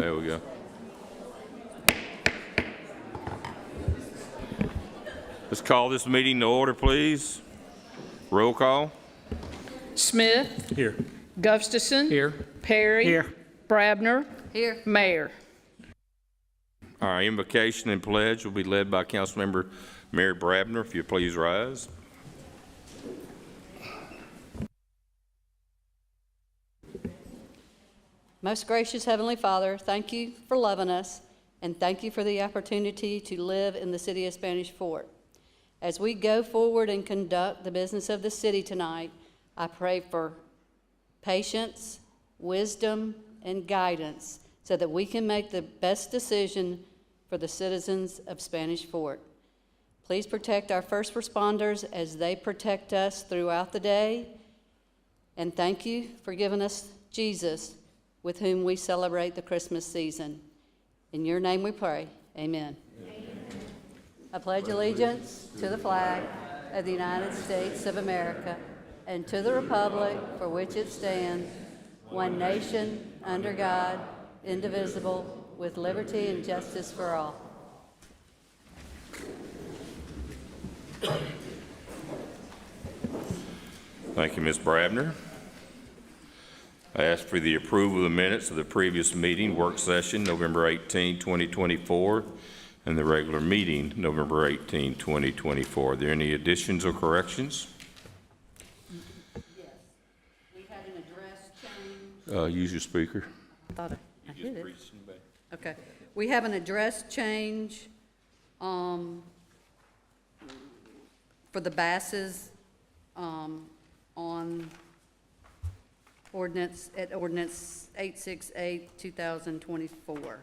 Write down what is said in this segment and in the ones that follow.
There we go. Let's call this meeting to order, please. Roll call. Smith. Here. Gustafson. Here. Perry. Here. Brabner. Here. Mayor. Our invocation and pledge will be led by Councilmember Mary Brabner. If you please rise. Most gracious Heavenly Father, thank you for loving us, and thank you for the opportunity to live in the city of Spanish Fort. As we go forward and conduct the business of the city tonight, I pray for patience, wisdom, and guidance so that we can make the best decision for the citizens of Spanish Fort. Please protect our first responders as they protect us throughout the day, and thank you for giving us Jesus, with whom we celebrate the Christmas season. In your name we pray, amen. Amen. I pledge allegiance to the flag of the United States of America and to the republic for which it stands, one nation, under God, indivisible, with liberty and justice for all. Thank you, Ms. Brabner. I ask for the approval of the minutes of the previous meeting, work session, November 18, 2024, and the regular meeting, November 18, 2024. Are there any additions or corrections? Yes. We had an address change. Use your speaker. I thought I hit it. Okay. We have an address change for the Basses on ordinance 868, 2024.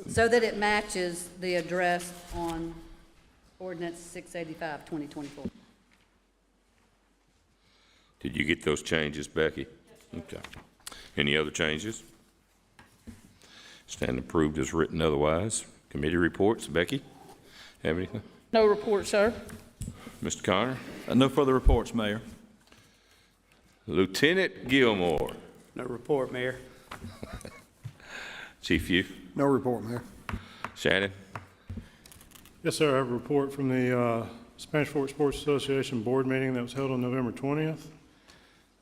So that it matches the address on ordinance 685, 2024. Did you get those changes, Becky? Okay. Any other changes? Stand approved as written otherwise. Committee reports. Becky, have anything? No report, sir. Mr. Connor? No further reports, Mayor. Lieutenant Gilmore? No report, Mayor. Chief Hugh? No report, Mayor. Shannon? Yes, sir. I have a report from the Spanish Fort Sports Association board meeting that was held on November 20th.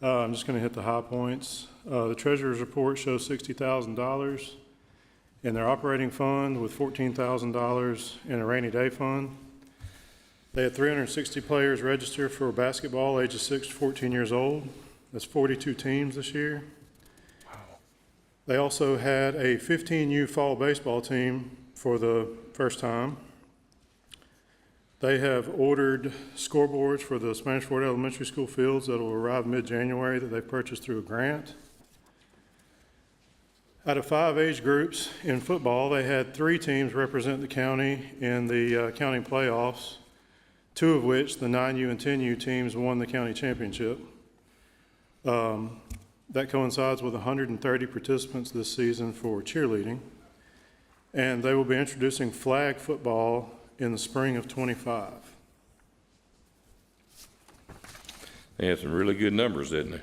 I'm just going to hit the high points. The treasurer's report shows $60,000 in their operating fund with $14,000 in a rainy day fund. They had 360 players register for basketball ages 6 to 14 years old. That's 42 teams this year. They also had a 15U fall baseball team for the first time. They have ordered scoreboards for the Spanish Fort Elementary School fields that will arrive mid-January that they purchased through a grant. Out of 5 age groups in football, they had 3 teams represent the county in the county playoffs, 2 of which, the 9U and 10U teams, won the county championship. That coincides with 130 participants this season for cheerleading. And they will be introducing flag football in the spring of '25. They had some really good numbers, didn't they?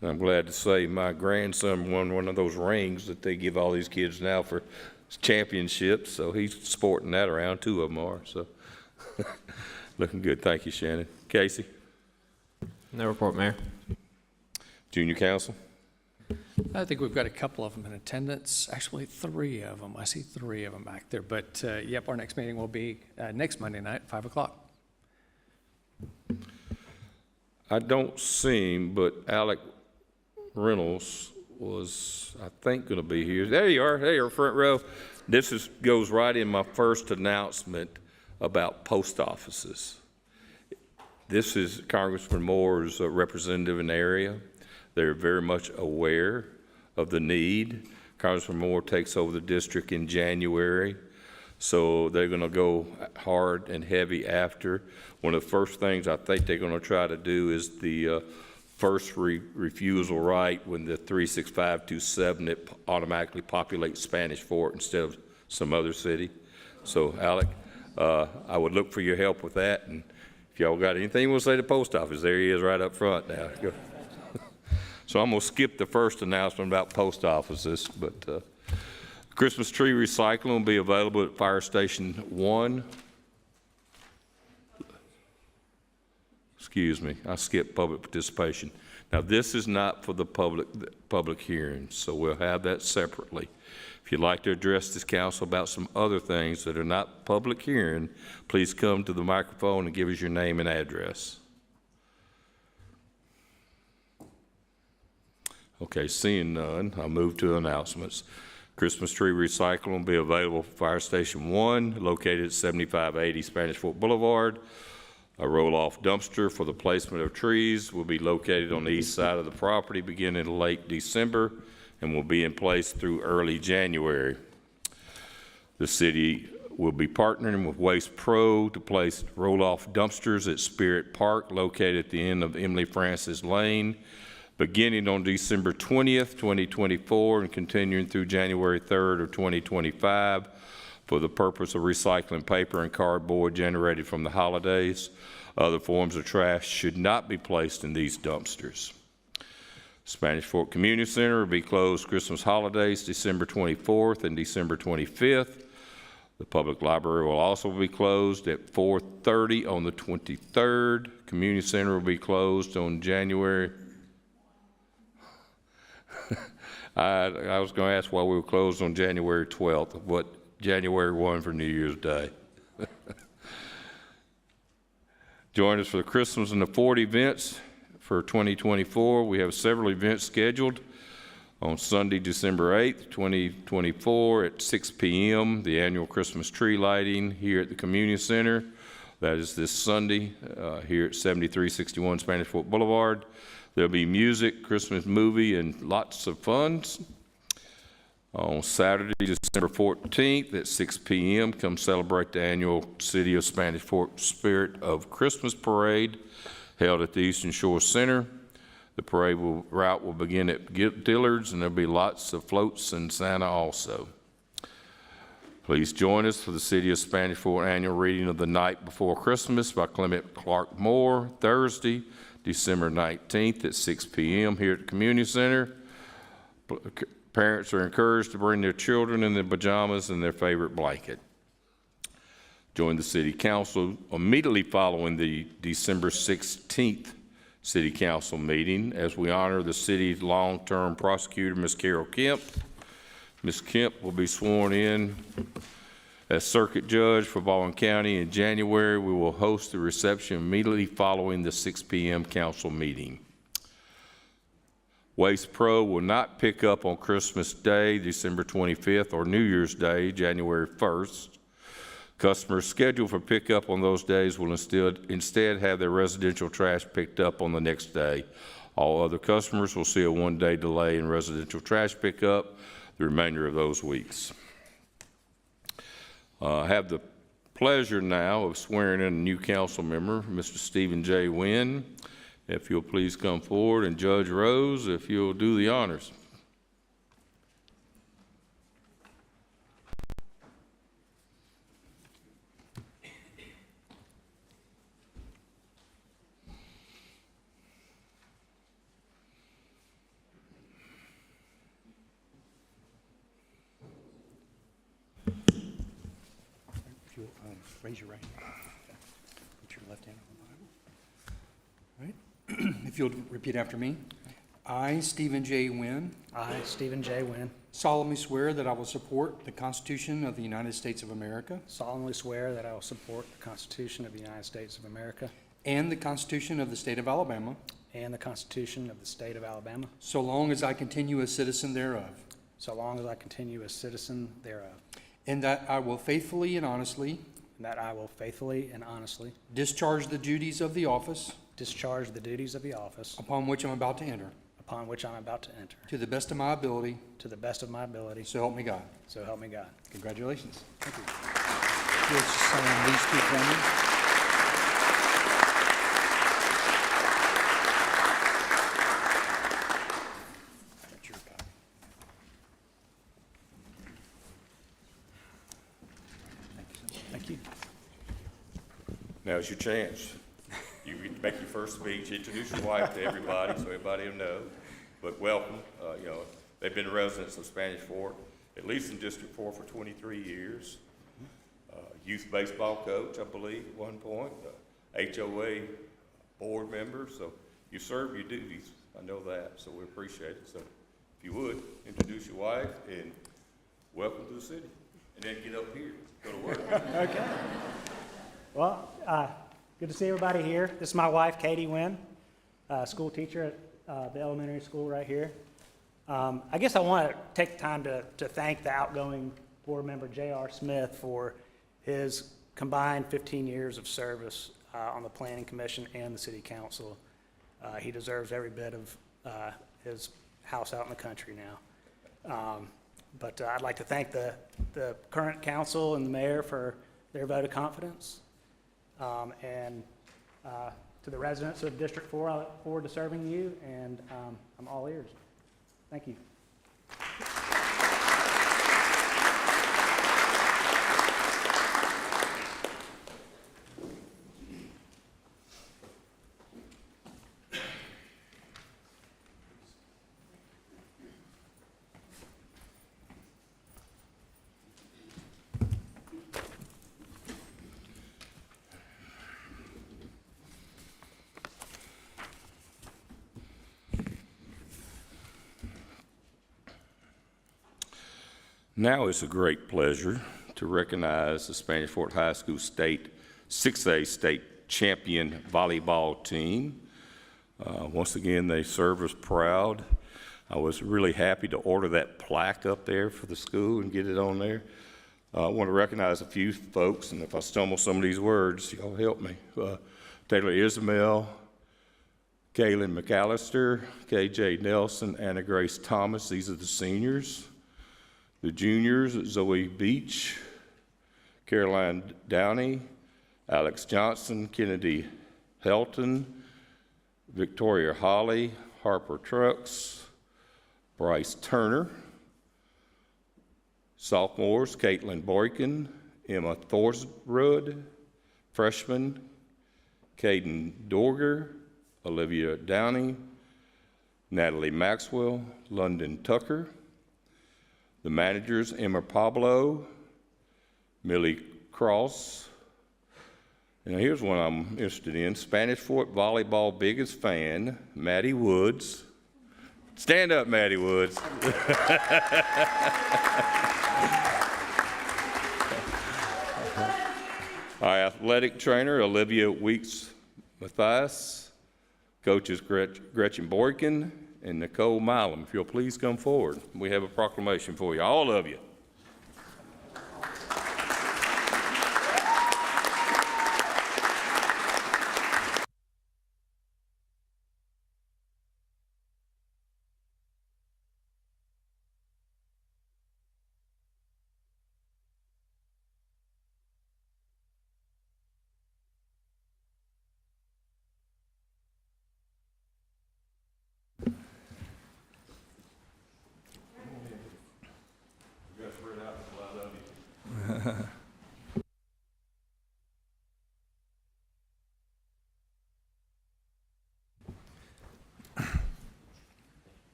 And I'm glad to say my grandson won one of those rings that they give all these kids now for championships, so he's sporting that around. 2 of them are, so looking good. Thank you, Shannon. Casey? No report, Mayor. Junior Council? I think we've got a couple of them in attendance, actually 3 of them. I see 3 of them back there. But, yep, our next meeting will be next Monday night, 5 o'clock. I don't see him, but Alec Reynolds was, I think, going to be here. There you are. There you are, front row. This goes right in my first announcement about post offices. This is Congressman Moore's representative in the area. They're very much aware of the need. Congressman Moore takes over the district in January, so they're going to go hard and heavy after. One of the first things I think they're going to try to do is the first refusal right when the 36527, it automatically populates Spanish Fort instead of some other city. So, Alec, I would look for your help with that. And if y'all got anything you want to say to the post office, there he is right up front now. Go. So I'm going to skip the first announcement about post offices, but Christmas tree recycling will be available at Fire Station 1. Excuse me, I skipped public participation. Now, this is not for the public hearings, so we'll have that separately. If you'd like to address this council about some other things that are not public hearing, please come to the microphone and give us your name and address. Okay, seeing none, I'll move to announcements. Christmas tree recycling will be available for Fire Station 1, located at 7580 Spanish Fork Boulevard. A roll-off dumpster for the placement of trees will be located on the east side of the property beginning in late December and will be in place through early January. The city will be partnering with Waste Pro to place roll-off dumpsters at Spirit Park, located at the end of Emily Francis Lane, beginning on December 20th, 2024, and continuing through January 3rd of 2025 for the purpose of recycling paper and cardboard generated from the holidays. Other forms of trash should not be placed in these dumpsters. Spanish Fork Community Center will be closed Christmas holidays, December 24th and December 25th. The public library will also be closed at 4:30 on the 23rd. Community Center will be closed on January. I was going to ask why we were closed on January 12th, what January 1 for New Year's Day. Join us for the Christmas and the Fort events for 2024. We have several events scheduled. On Sunday, December 8th, 2024 at 6 p.m., the annual Christmas tree lighting here at the Community Center. That is this Sunday here at 7361 Spanish Fork Boulevard. There'll be music, Christmas movie, and lots of fun. On Saturday, December 14th at 6 p.m., come celebrate the annual City of Spanish Fork Spirit of Christmas Parade held at the Eastern Shore Center. The parade route will begin at Dillard's, and there'll be lots of floats and Santa also. Please join us for the City of Spanish Fork annual reading of The Night Before Christmas by Clement Clark Moore, Thursday, December 19th at 6 p.m. here at the Community Center. Parents are encouraged to bring their children in their pajamas and their favorite blanket. Join the City Council immediately following the December 16th City Council meeting as we honor the city's long-term prosecutor, Ms. Carol Kemp. Ms. Kemp will be sworn in as Circuit Judge for Baldwin County in January. We will host the reception immediately following the 6 p.m. council meeting. Waste Pro will not pick up on Christmas Day, December 25th, or New Year's Day, January 1st. Customers scheduled for pickup on those days will instead have their residential trash picked up on the next day. All other customers will see a one-day delay in residential trash pickup the remainder of those weeks. I have the pleasure now of swearing in a new council member, Mr. Stephen J. Wynn. If you'll please come forward, and Judge Rose, if you'll do the honors. If you'll raise your right hand. Put your left hand on the Bible. All right. If you'll repeat after me. I, Stephen J. Wynn, I, Stephen J. Wynn, solemnly swear that I will support the Constitution of the United States of America solemnly swear that I will support the Constitution of the United States of America and the Constitution of the State of Alabama, and the Constitution of the State of Alabama, so long as I continue a citizen thereof, so long as I continue a citizen thereof, and that I will faithfully and honestly and that I will faithfully and honestly discharge the duties of the office discharge the duties of the office upon which I'm about to enter, upon which I'm about to enter, to the best of my ability, to the best of my ability, so help me God. so help me God. Congratulations. Thank you. You'll just sign these two for me. That's your copy. Thank you. Now's your chance. You get to make your first speech, introduce your wife to everybody so everybody will know. but welcome. You know, they've been residents of Spanish Fort, at least in District 4 for 23 years. Youth baseball coach, I believe, at one point, HOA board member, so you serve your duties. I know that, so we appreciate it. So if you would, introduce your wife and welcome to the city. And then get up here, go to work. Okay. Well, good to see everybody here. This is my wife, Katie Wynn, school teacher at the elementary school right here. I guess I want to take time to thank the outgoing board member, J.R. Smith, for his combined 15 years of service on the Planning Commission and the City Council. He deserves every bit of his house out in the country now. But I'd like to thank the current council and the mayor for their vote of confidence. And to the residents of District 4, I look forward to serving you, and I'm all ears. Thank you. Now it's a great pleasure to recognize the Spanish Fort High School 6A state champion volleyball team. Once again, they serve us proud. I was really happy to order that plaque up there for the school and get it on there. I want to recognize a few folks, and if I stumble some of these words, y'all help me. Taylor Ismail, Kaylin McAllister, KJ Nelson, Anna Grace Thomas, these are the seniors. The juniors, Zoe Beach, Caroline Downey, Alex Johnson, Kennedy Helton, Victoria Holly, Harper Trucks, Bryce Turner. Sophomores, Caitlin Boykin, Emma Thorsrud, freshman, Caden Dorger, Olivia Downey, Natalie Maxwell, London Tucker. The managers, Emma Pablo, Millie Cross. And here's one I'm interested in. Spanish Fort Volleyball biggest fan, Maddie Woods. Stand up, Maddie Woods. Our athletic trainer, Olivia Weeks Mathias. Coaches, Gretchen Boykin and Nicole Milam. If you'll please come forward. We have a proclamation for you, all of you.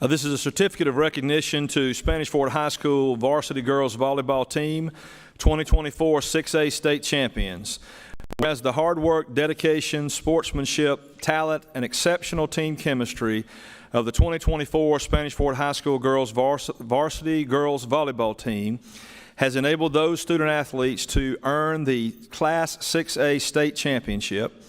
This is a certificate of recognition to Spanish Fort High School varsity girls volleyball team, 2024 6A state champions. Whereas the hard work, dedication, sportsmanship, talent, and exceptional team chemistry of the 2024 Spanish Fort High School girls varsity girls volleyball team has enabled those student athletes to earn the Class 6A state championship.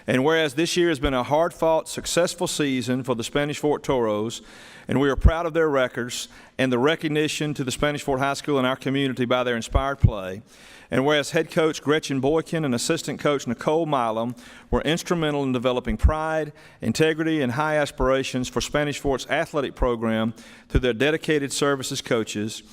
And whereas this year has been a hard-fought, successful season for the Spanish Fort Toros, and we are proud of their records and the recognition to the Spanish Fort High School and our community by their inspired play. And whereas head coach Gretchen Boykin and assistant coach Nicole Milam were instrumental in developing pride, integrity, and high aspirations for Spanish Fort's athletic program through their dedicated service as coaches.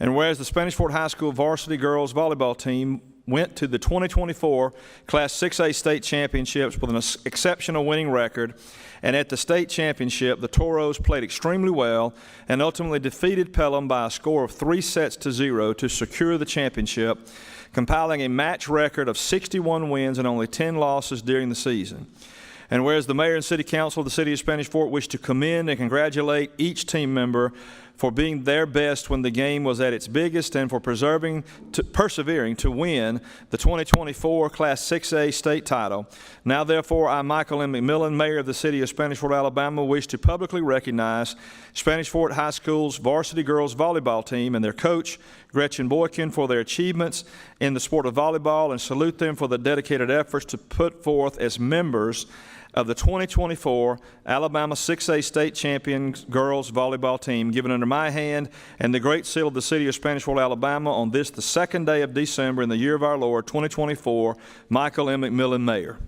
And whereas the Spanish Fort High School varsity girls volleyball team went to the 2024 Class 6A state championships with an exceptional winning record. And at the state championship, the Toros played extremely well and ultimately defeated Pelham by a score of 3-0 to secure the championship, compiling a match record of 61 wins and only 10 losses during the season. And whereas the mayor and city council of the city of Spanish Fort wish to commend and congratulate each team member for being their best when the game was at its biggest and for persevering to win the 2024 Class 6A state title. Now, therefore, I, Michael M. McMillan, mayor of the city of Spanish Fort, Alabama, wish to publicly recognize Spanish Fort High School's varsity girls volleyball team and their coach, Gretchen Boykin, for their achievements in the sport of volleyball and salute them for the dedicated efforts to put forth as members of the 2024 Alabama 6A State Champion Girls Volleyball Team, given under my hand and the Great Seal of the City of Spanish Fort, Alabama, on this, the second day of December in the year of our Lord, 2024, Michael M. McMillan, Mayor.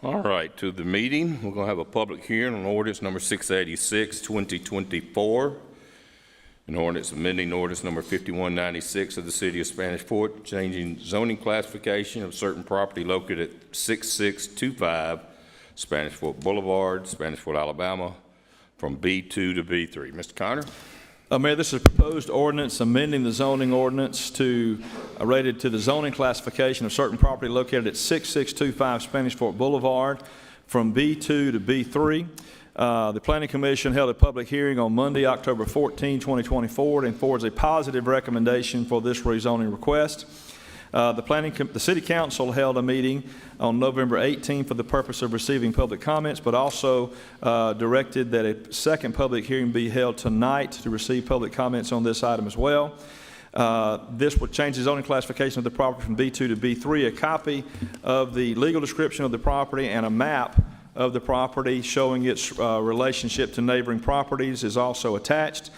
All right, to the meeting. We're going to have a public hearing on ordinance number 686, 2024, an ordinance amending ordinance number 5196 of the City of Spanish Fort, changing zoning classification of certain property located at 6625 Spanish Fort Boulevard, Spanish Fort, Alabama, from B2 to B3. Mr. Connor? Mayor, this is a proposed ordinance amending the zoning ordinance to related to the zoning classification of certain property located at 6625 Spanish Fort Boulevard from B2 to B3. The Planning Commission held a public hearing on Monday, October 14, 2024, and forwards a positive recommendation for this rezoning request. The City Council held a meeting on November 18 for the purpose of receiving public comments, but also directed that a second public hearing be held tonight to receive public comments on this item as well. This would change the zoning classification of the property from B2 to B3. A copy of the legal description of the property and a map of the property showing its relationship to neighboring properties is also attached.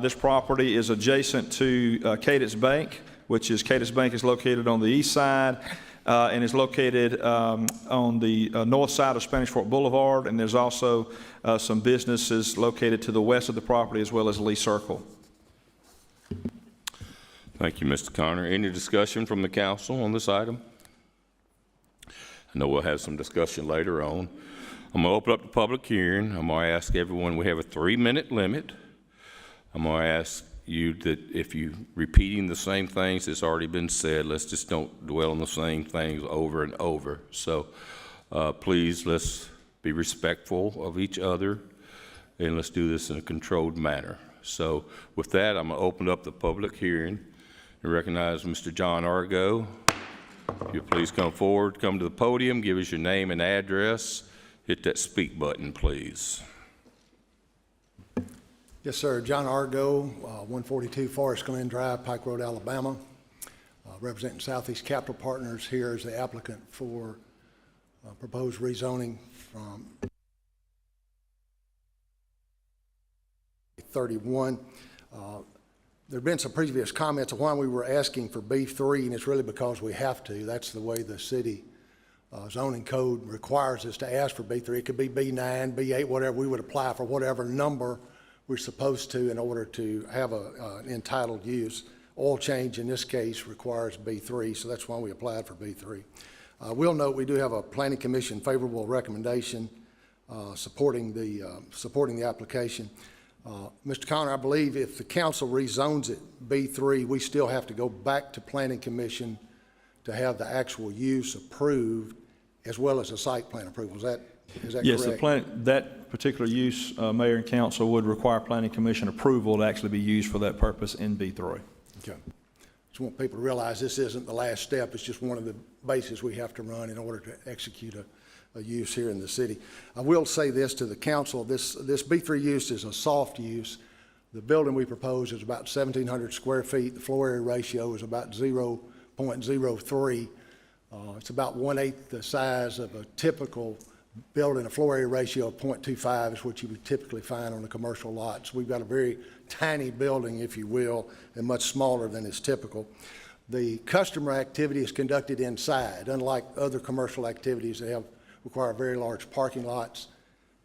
This property is adjacent to Cadence Bank, which is Cadence Bank is located on the east side and is located on the north side of Spanish Fort Boulevard, and there's also some businesses located to the west of the property as well as Lee Circle. Thank you, Mr. Connor. Any discussion from the council on this item? I know we'll have some discussion later on. I'm going to open up the public hearing. I'm going to ask everyone, we have a 3-minute limit. I'm going to ask you that if you're repeating the same things that's already been said, let's just don't dwell on the same things over and over. So please, let's be respectful of each other, and let's do this in a controlled manner. So with that, I'm going to open up the public hearing and recognize Mr. John Argo. If you please come forward, come to the podium, give us your name and address. Hit that speak button, please. Yes, sir. John Argo, 142 Forest Glen Drive, Pike Road, Alabama. representing Southeast Capital Partners here as the applicant for proposed rezoning from 31. There have been some previous comments on why we were asking for B3, and it's really because we have to. That's the way the city zoning code requires us to ask for B3. It could be B9, B8, whatever. We would apply for whatever number we're supposed to in order to have an entitled use. Oil change in this case requires B3, so that's why we applied for B3. We'll note we do have a Planning Commission favorable recommendation supporting the application. Mr. Connor, I believe if the council rezones it B3, we still have to go back to Planning Commission to have the actual use approved as well as a site plan approval. Is that correct? Yes, that particular use, Mayor and Council, would require Planning Commission approval to actually be used for that purpose in B3. Okay. Just want people to realize this isn't the last step. It's just one of the bases we have to run in order to execute a use here in the city. I will say this to the council. This B3 use is a soft use. The building we propose is about 1,700 square feet. The floor area ratio is about 0.03. It's about 1/8 the size of a typical building. A floor area ratio of 0.25 is what you would typically find on a commercial lot. So we've got a very tiny building, if you will, and much smaller than is typical. The customer activity is conducted inside. Unlike other commercial activities that require very large parking lots,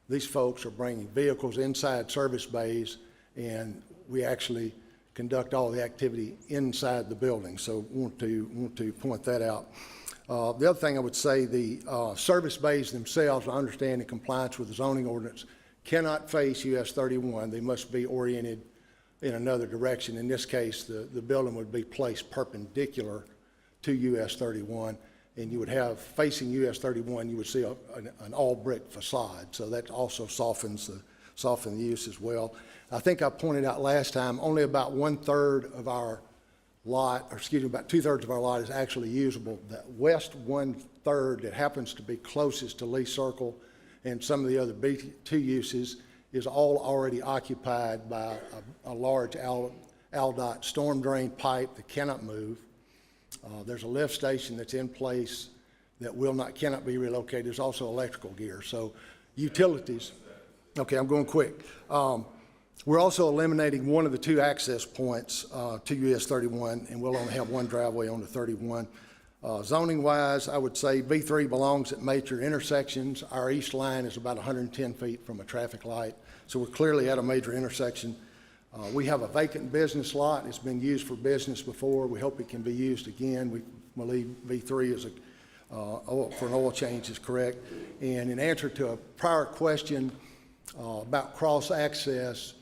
these folks are bringing vehicles inside service bays, and we actually conduct all the activity inside the building. So want to point that out. The other thing I would say, the service bays themselves, I understand in compliance with the zoning ordinance, cannot face US 31. They must be oriented in another direction. In this case, the building would be placed perpendicular to US 31, and you would have, facing US 31, you would see an all-brick facade. So that also softens the use as well. I think I pointed out last time, only about 1/3 of our lot, or excuse me, about 2/3 of our lot is actually usable. The west 1/3 that happens to be closest to Lee Circle and some of the other B2 uses is all already occupied by a large ALDOT storm drain pipe that cannot move. There's a lift station that's in place that cannot be relocated. There's also electrical gear. So utilities. Okay, I'm going quick. We're also eliminating one of the two access points to US 31, and we'll only have one driveway on the 31. Zoning-wise, I would say B3 belongs at major intersections. Our east line is about 110 feet from a traffic light, so we're clearly at a major intersection. We have a vacant business lot. It's been used for business before. We hope it can be used again. We believe B3 is for an oil change is correct. And in answer to a prior question about cross-access,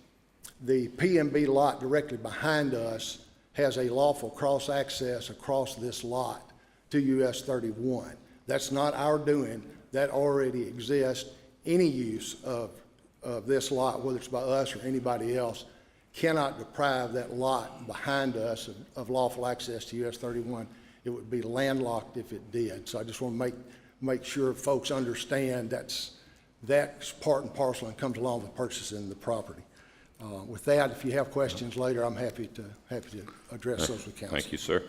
the PMB lot directly behind us has a lawful cross-access across this lot to US 31. That's not our doing. That already exists. Any use of this lot, whether it's by us or anybody else, cannot deprive that lot behind us of lawful access to US 31. It would be landlocked if it did. So I just want to make sure folks understand that's part and parcel and comes along with purchasing the property. With that, if you have questions later, I'm happy to address those with council. Thank you, sir.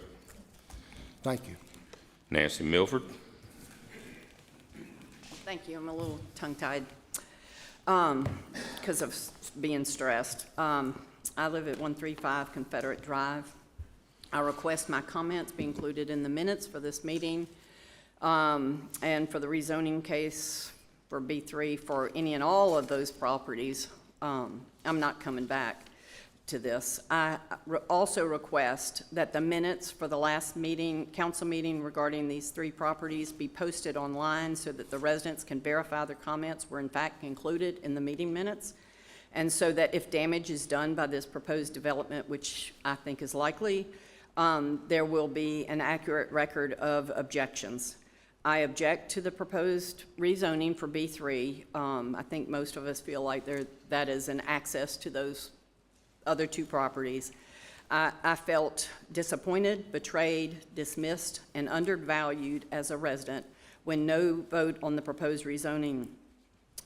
Thank you. Nancy Milford. Thank you. I'm a little tongue-tied because of being stressed. I live at 135 Confederate Drive. I request my comments be included in the minutes for this meeting and for the rezoning case for B3 for any and all of those properties. I'm not coming back to this. I also request that the minutes for the last meeting, council meeting regarding these 3 properties be posted online so that the residents can verify their comments were in fact included in the meeting minutes, and so that if damage is done by this proposed development, which I think is likely, there will be an accurate record of objections. I object to the proposed rezoning for B3. I think most of us feel like that is an access to those other 2 properties. I felt disappointed, betrayed, dismissed, and undervalued as a resident when no vote on the proposed rezoning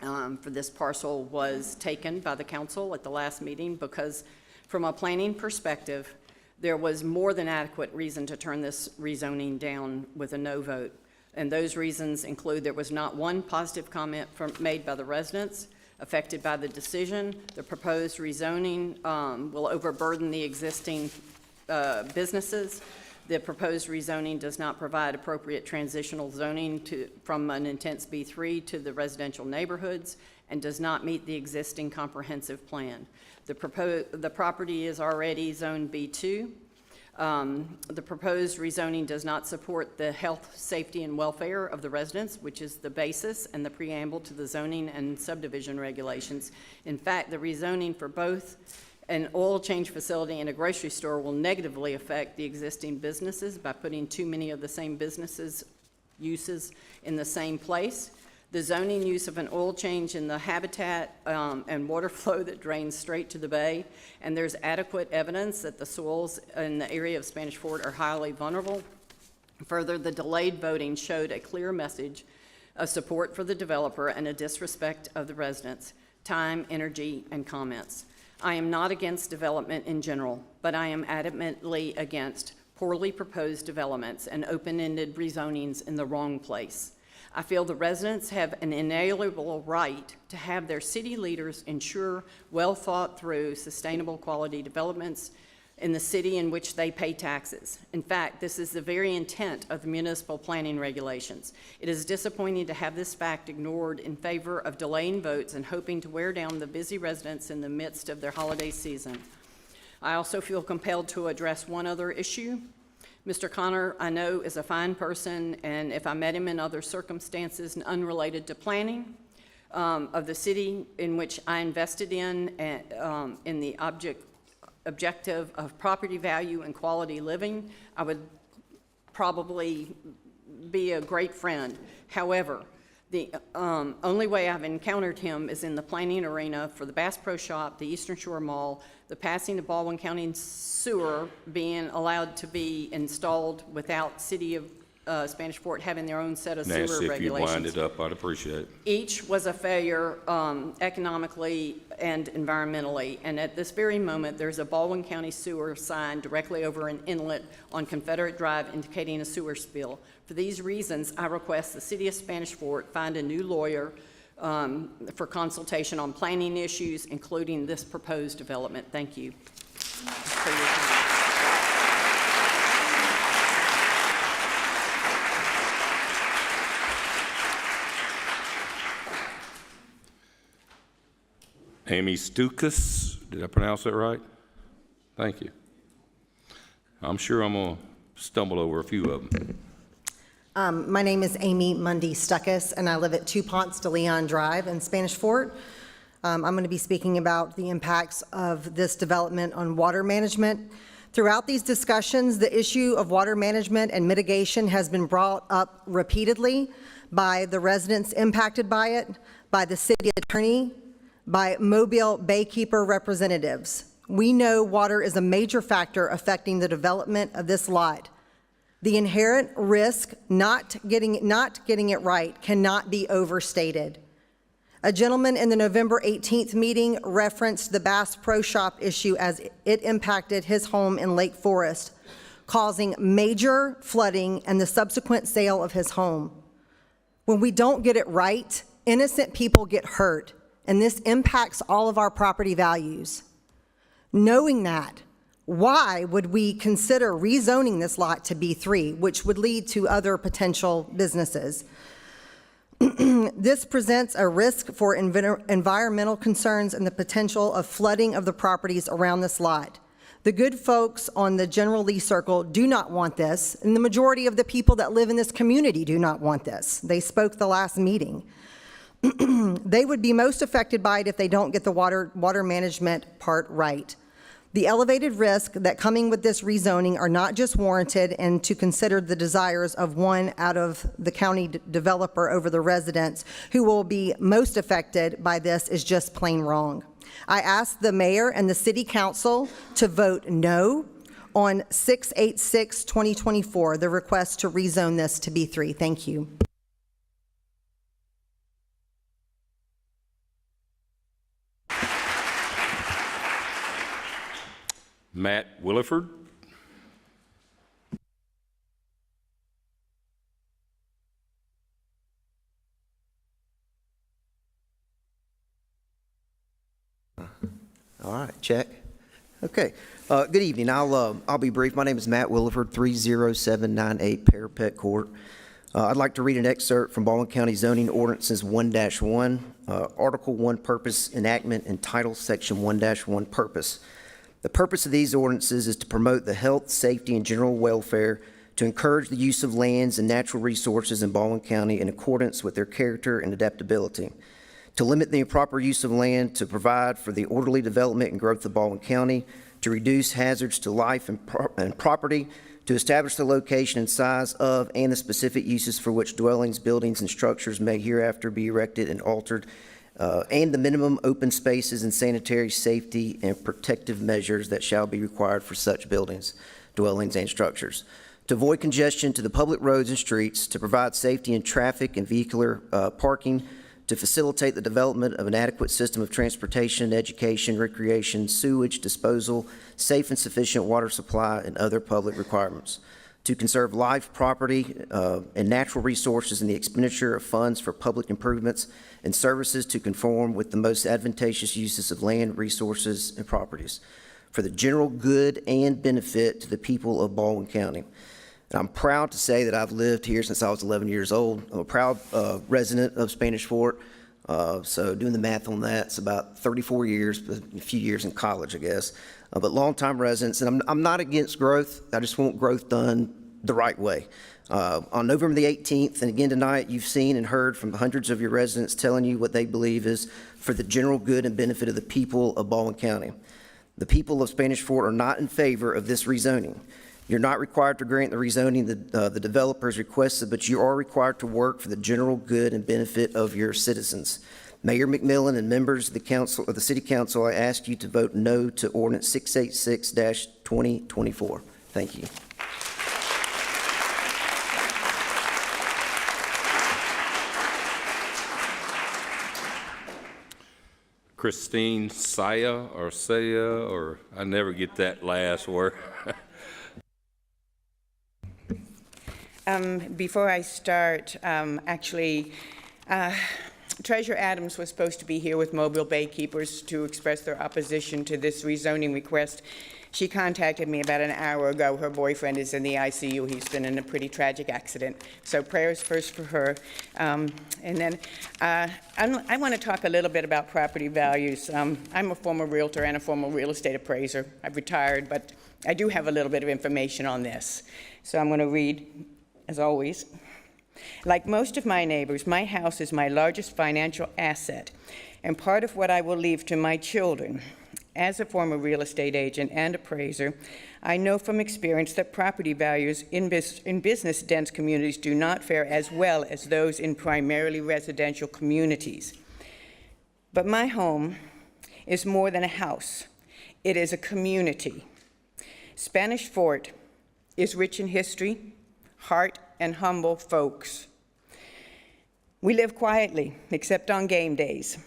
for this parcel was taken by the council at the last meeting, because from a planning perspective, There was more than adequate reason to turn this rezoning down with a no vote. And those reasons include there was not one positive comment made by the residents affected by the decision. The proposed rezoning will overburden the existing businesses. The proposed rezoning does not provide appropriate transitional zoning from an intense B3 to the residential neighborhoods and does not meet the existing comprehensive plan. The property is already zone B2. The proposed rezoning does not support the health, safety, and welfare of the residents, which is the basis and the preamble to the zoning and subdivision regulations. In fact, the rezoning for both an oil change facility and a grocery store will negatively affect the existing businesses by putting too many of the same businesses' uses in the same place. The zoning use of an oil change in the habitat and water flow that drains straight to the bay, and there's adequate evidence that the soils in the area of Spanish Fort are highly vulnerable. Further, the delayed voting showed a clear message of support for the developer and a disrespect of the residents' time, energy, and comments. I am not against development in general, but I am adamantly against poorly proposed developments and open-ended rezonings in the wrong place. I feel the residents have an inalienable right to have their city leaders ensure well-thought-through, sustainable quality developments in the city in which they pay taxes. In fact, this is the very intent of the municipal planning regulations. It is disappointing to have this fact ignored in favor of delaying votes and hoping to wear down the busy residents in the midst of their holiday season. I also feel compelled to address one other issue. Mr. Connor, I know, is a fine person, and if I met him in other circumstances unrelated to planning of the city in which I invested in the objective of property value and quality living, I would probably be a great friend. However, the only way I've encountered him is in the planning arena for the Bass Pro Shop, the Eastern Shore Mall, the passing of Baldwin County sewer being allowed to be installed without City of Spanish Fort having their own set of sewer Nancy, if you regulations. wind it up, I'd appreciate it. Each was a failure economically and environmentally, and at this very moment, there's a Baldwin County sewer sign directly over an inlet on Confederate Drive indicating a sewer spill. For these reasons, I request the City of Spanish Fort find a new lawyer for consultation on planning issues, including this proposed development. Thank you for your time. Amy Stukas, did I pronounce that right? Thank you. I'm sure I'm going to stumble over a few of them. My name is Amy Mundy Stuckus, and I live at 2 Ponce de Leon Drive in Spanish Fort. I'm going to be speaking about the impacts of this development on water management. Throughout these discussions, the issue of water management and mitigation has been brought up repeatedly by the residents impacted by it, by the city attorney, by Mobile Baykeeper representatives. We know water is a major factor affecting the development of this lot. The inherent risk not getting it right cannot be overstated. A gentleman in the November 18th meeting referenced the Bass Pro Shop issue as it impacted his home in Lake Forest, causing major flooding and the subsequent sale of his home. When we don't get it right, innocent people get hurt, and this impacts all of our property values. Knowing that, why would we consider rezoning this lot to B3, which would lead to other potential businesses? This presents a risk for environmental concerns and the potential of flooding of the properties around this lot. The good folks on the General Lee Circle do not want this, and the majority of the people that live in this community do not want this. They spoke the last meeting. They would be most affected by it if they don't get the water management part right. The elevated risk that coming with this rezoning are not just warranted, and to consider the desires of one out of the county developer over the residents who will be most affected by this is just plain wrong. I ask the mayor and the city council to vote no on 686-2024, the request to rezone this to B3. Thank you. Matt Williford. All right, check. Okay. Good evening. I'll be brief. My name is Matt Williford, 30798 Parapet Court. I'd like to read an excerpt from Baldwin County Zoning Ordinances 1-1, Article 1 Purpose Enactment and Title Section 1-1 Purpose. The purpose of these ordinances is to promote the health, safety, and general welfare, to encourage the use of lands and natural resources in Baldwin County in accordance with their character and adaptability, to limit the improper use of land, to provide for the orderly development and growth of Baldwin County, to reduce hazards to life and property, to establish the location and size of and the specific uses for which dwellings, buildings, and structures may hereafter be erected and altered, and the minimum open spaces and sanitary, safety, and protective measures that shall be required for such buildings, dwellings, and structures, to avoid congestion to the public roads and streets, to provide safety in traffic and vehicular parking, to facilitate the development of an adequate system of transportation, education, recreation, sewage disposal, safe and sufficient water supply, and other public requirements, to conserve life, property, and natural resources in the expenditure of funds for public improvements and services to conform with the most advantageous uses of land, resources, and properties for the general good and benefit to the people of Baldwin County. And I'm proud to say that I've lived here since I was 11 years old. I'm a proud resident of Spanish Fort. So doing the math on that, it's about 34 years, but a few years in college, I guess. But longtime residents, and I'm not against growth. I just want growth done the right way. On November the 18th, and again tonight, you've seen and heard from hundreds of your residents telling you what they believe is for the general good and benefit of the people of Baldwin County. The people of Spanish Fort are not in favor of this rezoning. You're not required to grant the rezoning the developers requested, but you are required to work for the general good and benefit of your citizens. Mayor McMillan and members of the council, of the City Council, I ask you to vote no to Ordinance 686-2024. Thank you. Christine Saya, or I never get that last word. Before I start, Treasurer Adams was supposed to be here with Mobile Bay Keepers to express their opposition to this rezoning request. She contacted me about an hour ago. Her boyfriend is in the ICU. He's been in a pretty tragic accident. So prayers first for her. And then I want to talk a little bit about property values. I'm a former realtor and a former real estate appraiser. I've retired, but I do have a little bit of information on this. So I'm going to read, as always. Like most of my neighbors, my house is my largest financial asset and part of what I will leave to my children. As a former real estate agent and appraiser, I know from experience that property values in business-dense communities do not fare as well as those in primarily residential communities. But my home is more than a house. It is a community. Spanish Fort is rich in history, heart, and humble folks. We live quietly, except on game days.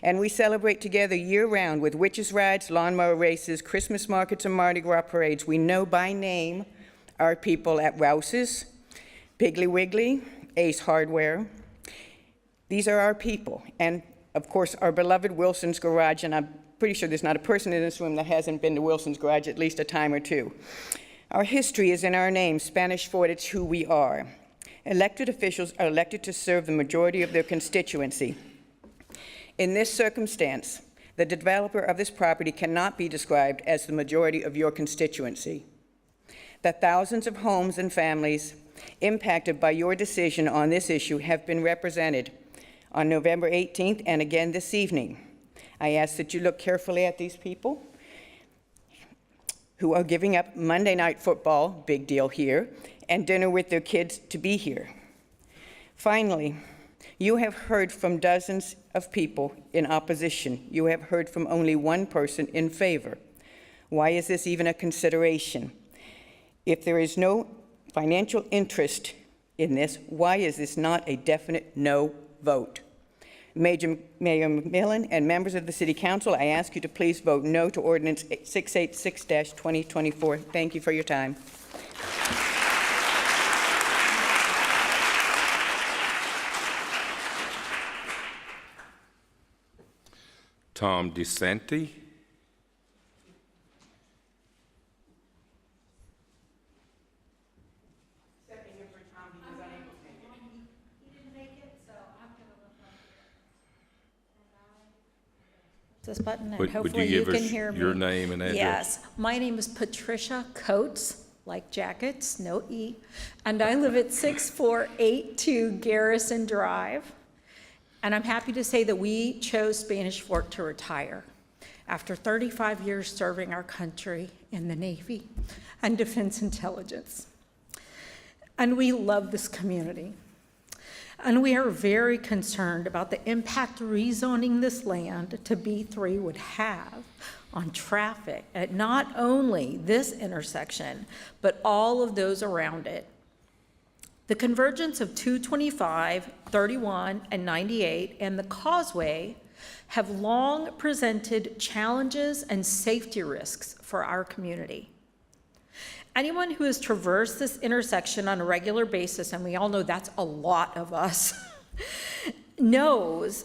And we celebrate together year-round with witches' rides, lawnmower races, Christmas markets, and Mardi Gras parades. We know by name our people at Rouse's, Piggly Wiggly, Ace Hardware. These are our people. And, of course, our beloved Wilson's Garage, and I'm pretty sure there's not a person in this room that hasn't been to Wilson's Garage at least a time or two. Our history is in our name, Spanish Fort. It's who we are. Elected officials are elected to serve the majority of their constituency. In this circumstance, the developer of this property cannot be described as the majority of your constituency. The thousands of homes and families impacted by your decision on this issue have been represented on November 18th and again this evening. I ask that you look carefully at these people who are giving up Monday night football, big deal here, and dinner with their kids to be here. Finally, you have heard from dozens of people in opposition. You have heard from only one person in favor. Why is this even a consideration? If there is no financial interest in this, why is this not a definite no vote? Mayor McMillan and members of the City Council, I ask you to please vote no to Ordinance 686-2024. Thank you for your time. Tom DeSanti. this button, and Would you hopefully you give can us hear me. your name and address? Yes, my name is Patricia Coates, like jackets, no E, and I live at 6482 Garrison Drive. And I'm happy to say that we chose Spanish Fort to retire after 35 years serving our country in the Navy and Defense Intelligence. And we love this community. And we are very concerned about the impact rezoning this land to B3 would have on traffic at not only this intersection, but all of those around it. The convergence of 225, 31, and 98 and the causeway have long presented challenges and safety risks for our community. Anyone who has traversed this intersection on a regular basis, and we all know that's a lot of us, knows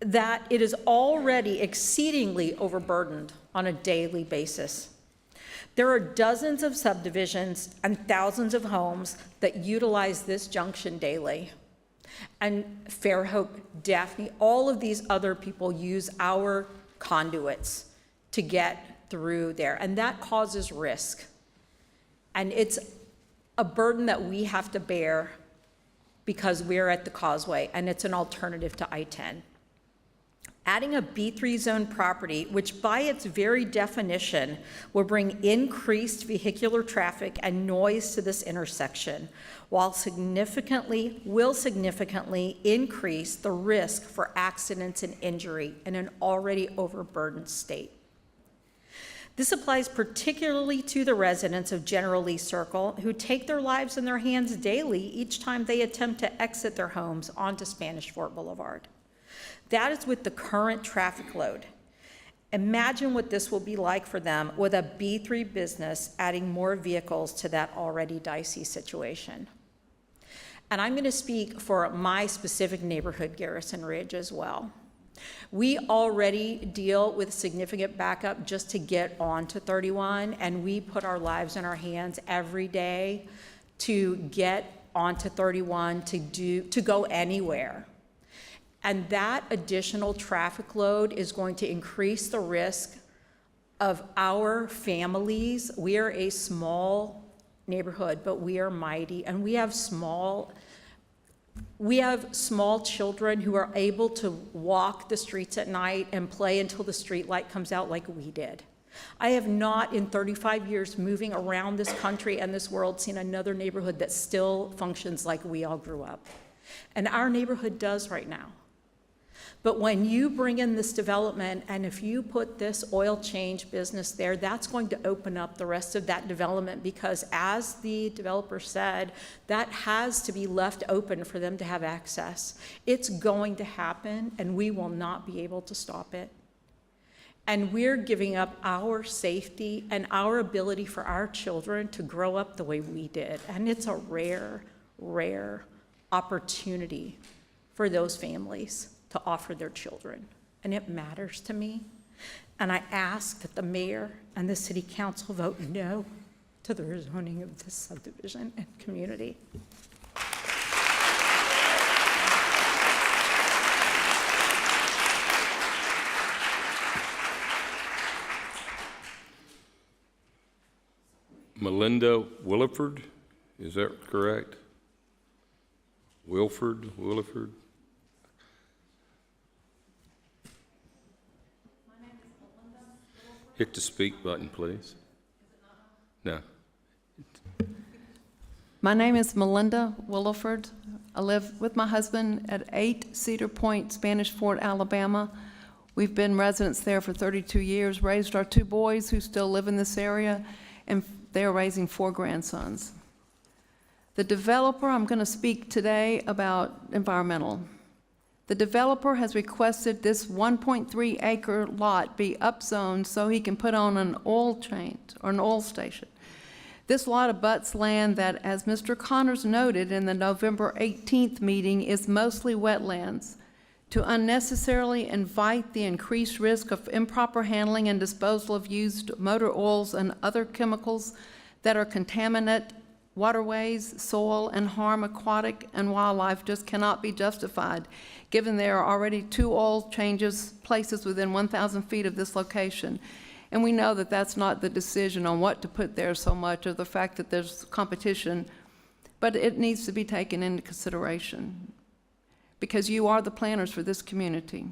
that it is already exceedingly overburdened on a daily basis. There are dozens of subdivisions and thousands of homes that utilize this junction daily. And Fairhope, Daphne, all of these other people use our conduits to get through there, and that causes risk. And it's a burden that we have to bear because we're at the causeway, and it's an alternative to I-10. Adding a B3 zone property, which by its very definition will bring increased vehicular traffic and noise to this intersection, will significantly increase the risk for accidents and injury in an already overburdened state. This applies particularly to the residents of General Lee Circle who take their lives in their hands daily each time they attempt to exit their homes onto Spanish Fort Boulevard. That is with the current traffic load. Imagine what this will be like for them with a B3 business adding more vehicles to that already dicey situation. And I'm going to speak for my specific neighborhood, Garrison Ridge, as well. We already deal with significant backup just to get onto 31, and we put our lives in our hands every day to get onto 31 to go anywhere. And that additional traffic load is going to increase the risk of our families. We are a small neighborhood, but we are mighty, and we have small children who are able to walk the streets at night and play until the street light comes out like we did. I have not, in 35 years moving around this country and this world, seen another neighborhood that still functions like we all grew up. And our neighborhood does right now. But when you bring in this development, and if you put this oil change business there, that's going to open up the rest of that development, because as the developer said, that has to be left open for them to have access. It's going to happen, and we will not be able to stop it. And we're giving up our safety and our ability for our children to grow up the way we did. And it's a rare, rare opportunity for those families to offer their children, and it matters to me. And I ask that the mayor and the city council vote no to the rezoning of this subdivision and community. Melinda Williford, is that correct? Williford? Hit the speak button, please. No. My name is Melinda Williford. I live with my husband at 8 Cedar Point, Spanish Fort, Alabama. We've been residents there for 32 years, raised our 2 boys who still live in this area, and they are raising 4 grandsons. The developer, I'm going to speak today about environmental. The developer has requested this 1.3 acre lot be upzoned so he can put on an oil change or an oil station. This lot abuts land that, as Mr. Connors noted in the November 18th meeting, is mostly wetlands. To unnecessarily invite the increased risk of improper handling and disposal of used motor oils and other chemicals that are contaminant waterways, soil, and harm aquatic and wildlife just cannot be justified, given there are already 2 oil changes places within 1,000 feet of this location. And we know that that's not the decision on what to put there so much, or the fact that there's competition, but it needs to be taken into consideration, because you are the planners for this community.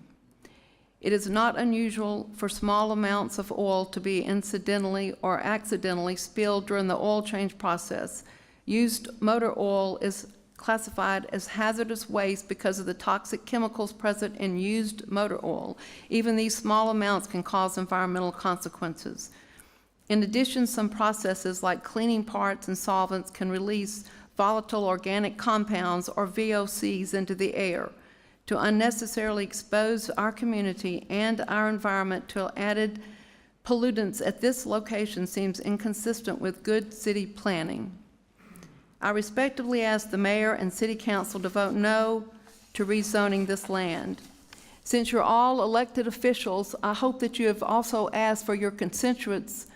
It is not unusual for small amounts of oil to be incidentally or accidentally spilled during the oil change process. Used motor oil is classified as hazardous waste because of the toxic chemicals present in used motor oil. Even these small amounts can cause environmental consequences. In addition, some processes like cleaning parts and solvents can release volatile organic compounds, or VOCs, into the air. To unnecessarily expose our community and our environment to added pollutants at this location seems inconsistent with good city planning. I respectfully ask the mayor and city council to vote no to rezoning this land. Since you're all elected officials, I hope that you have also asked for your constituents'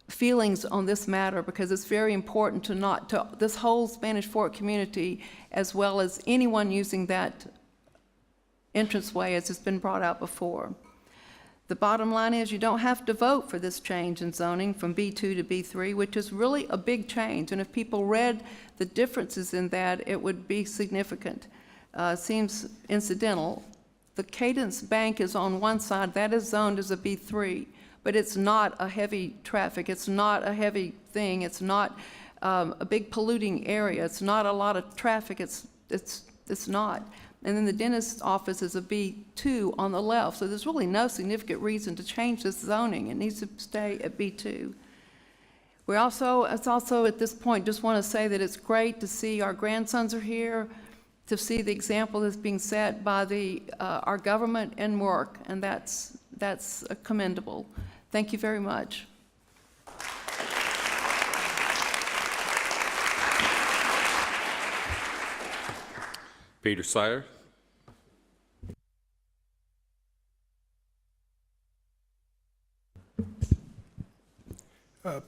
feelings on this matter, because it's very important to this whole Spanish Fort community, as well as anyone using that entranceway, as has been brought out before. The bottom line is you don't have to vote for this change in zoning from B2 to B3, which is really a big change. And if people read the differences in that, it would be significant. Seems incidental. The Cadence Bank is on one side. That is zoned as a B3. But it's not a heavy traffic, it's not a heavy thing, it's not a big polluting area, it's not a lot of traffic, it's not. And then the dentist's office is a B2 on the left, so there's really no significant reason to change this zoning. It needs to stay at B2. It's also at this point, just want to say that it's great to see our grandsons are here, to see the example that's being set by our government and work, and that's commendable. Thank you very much. Peter Sire.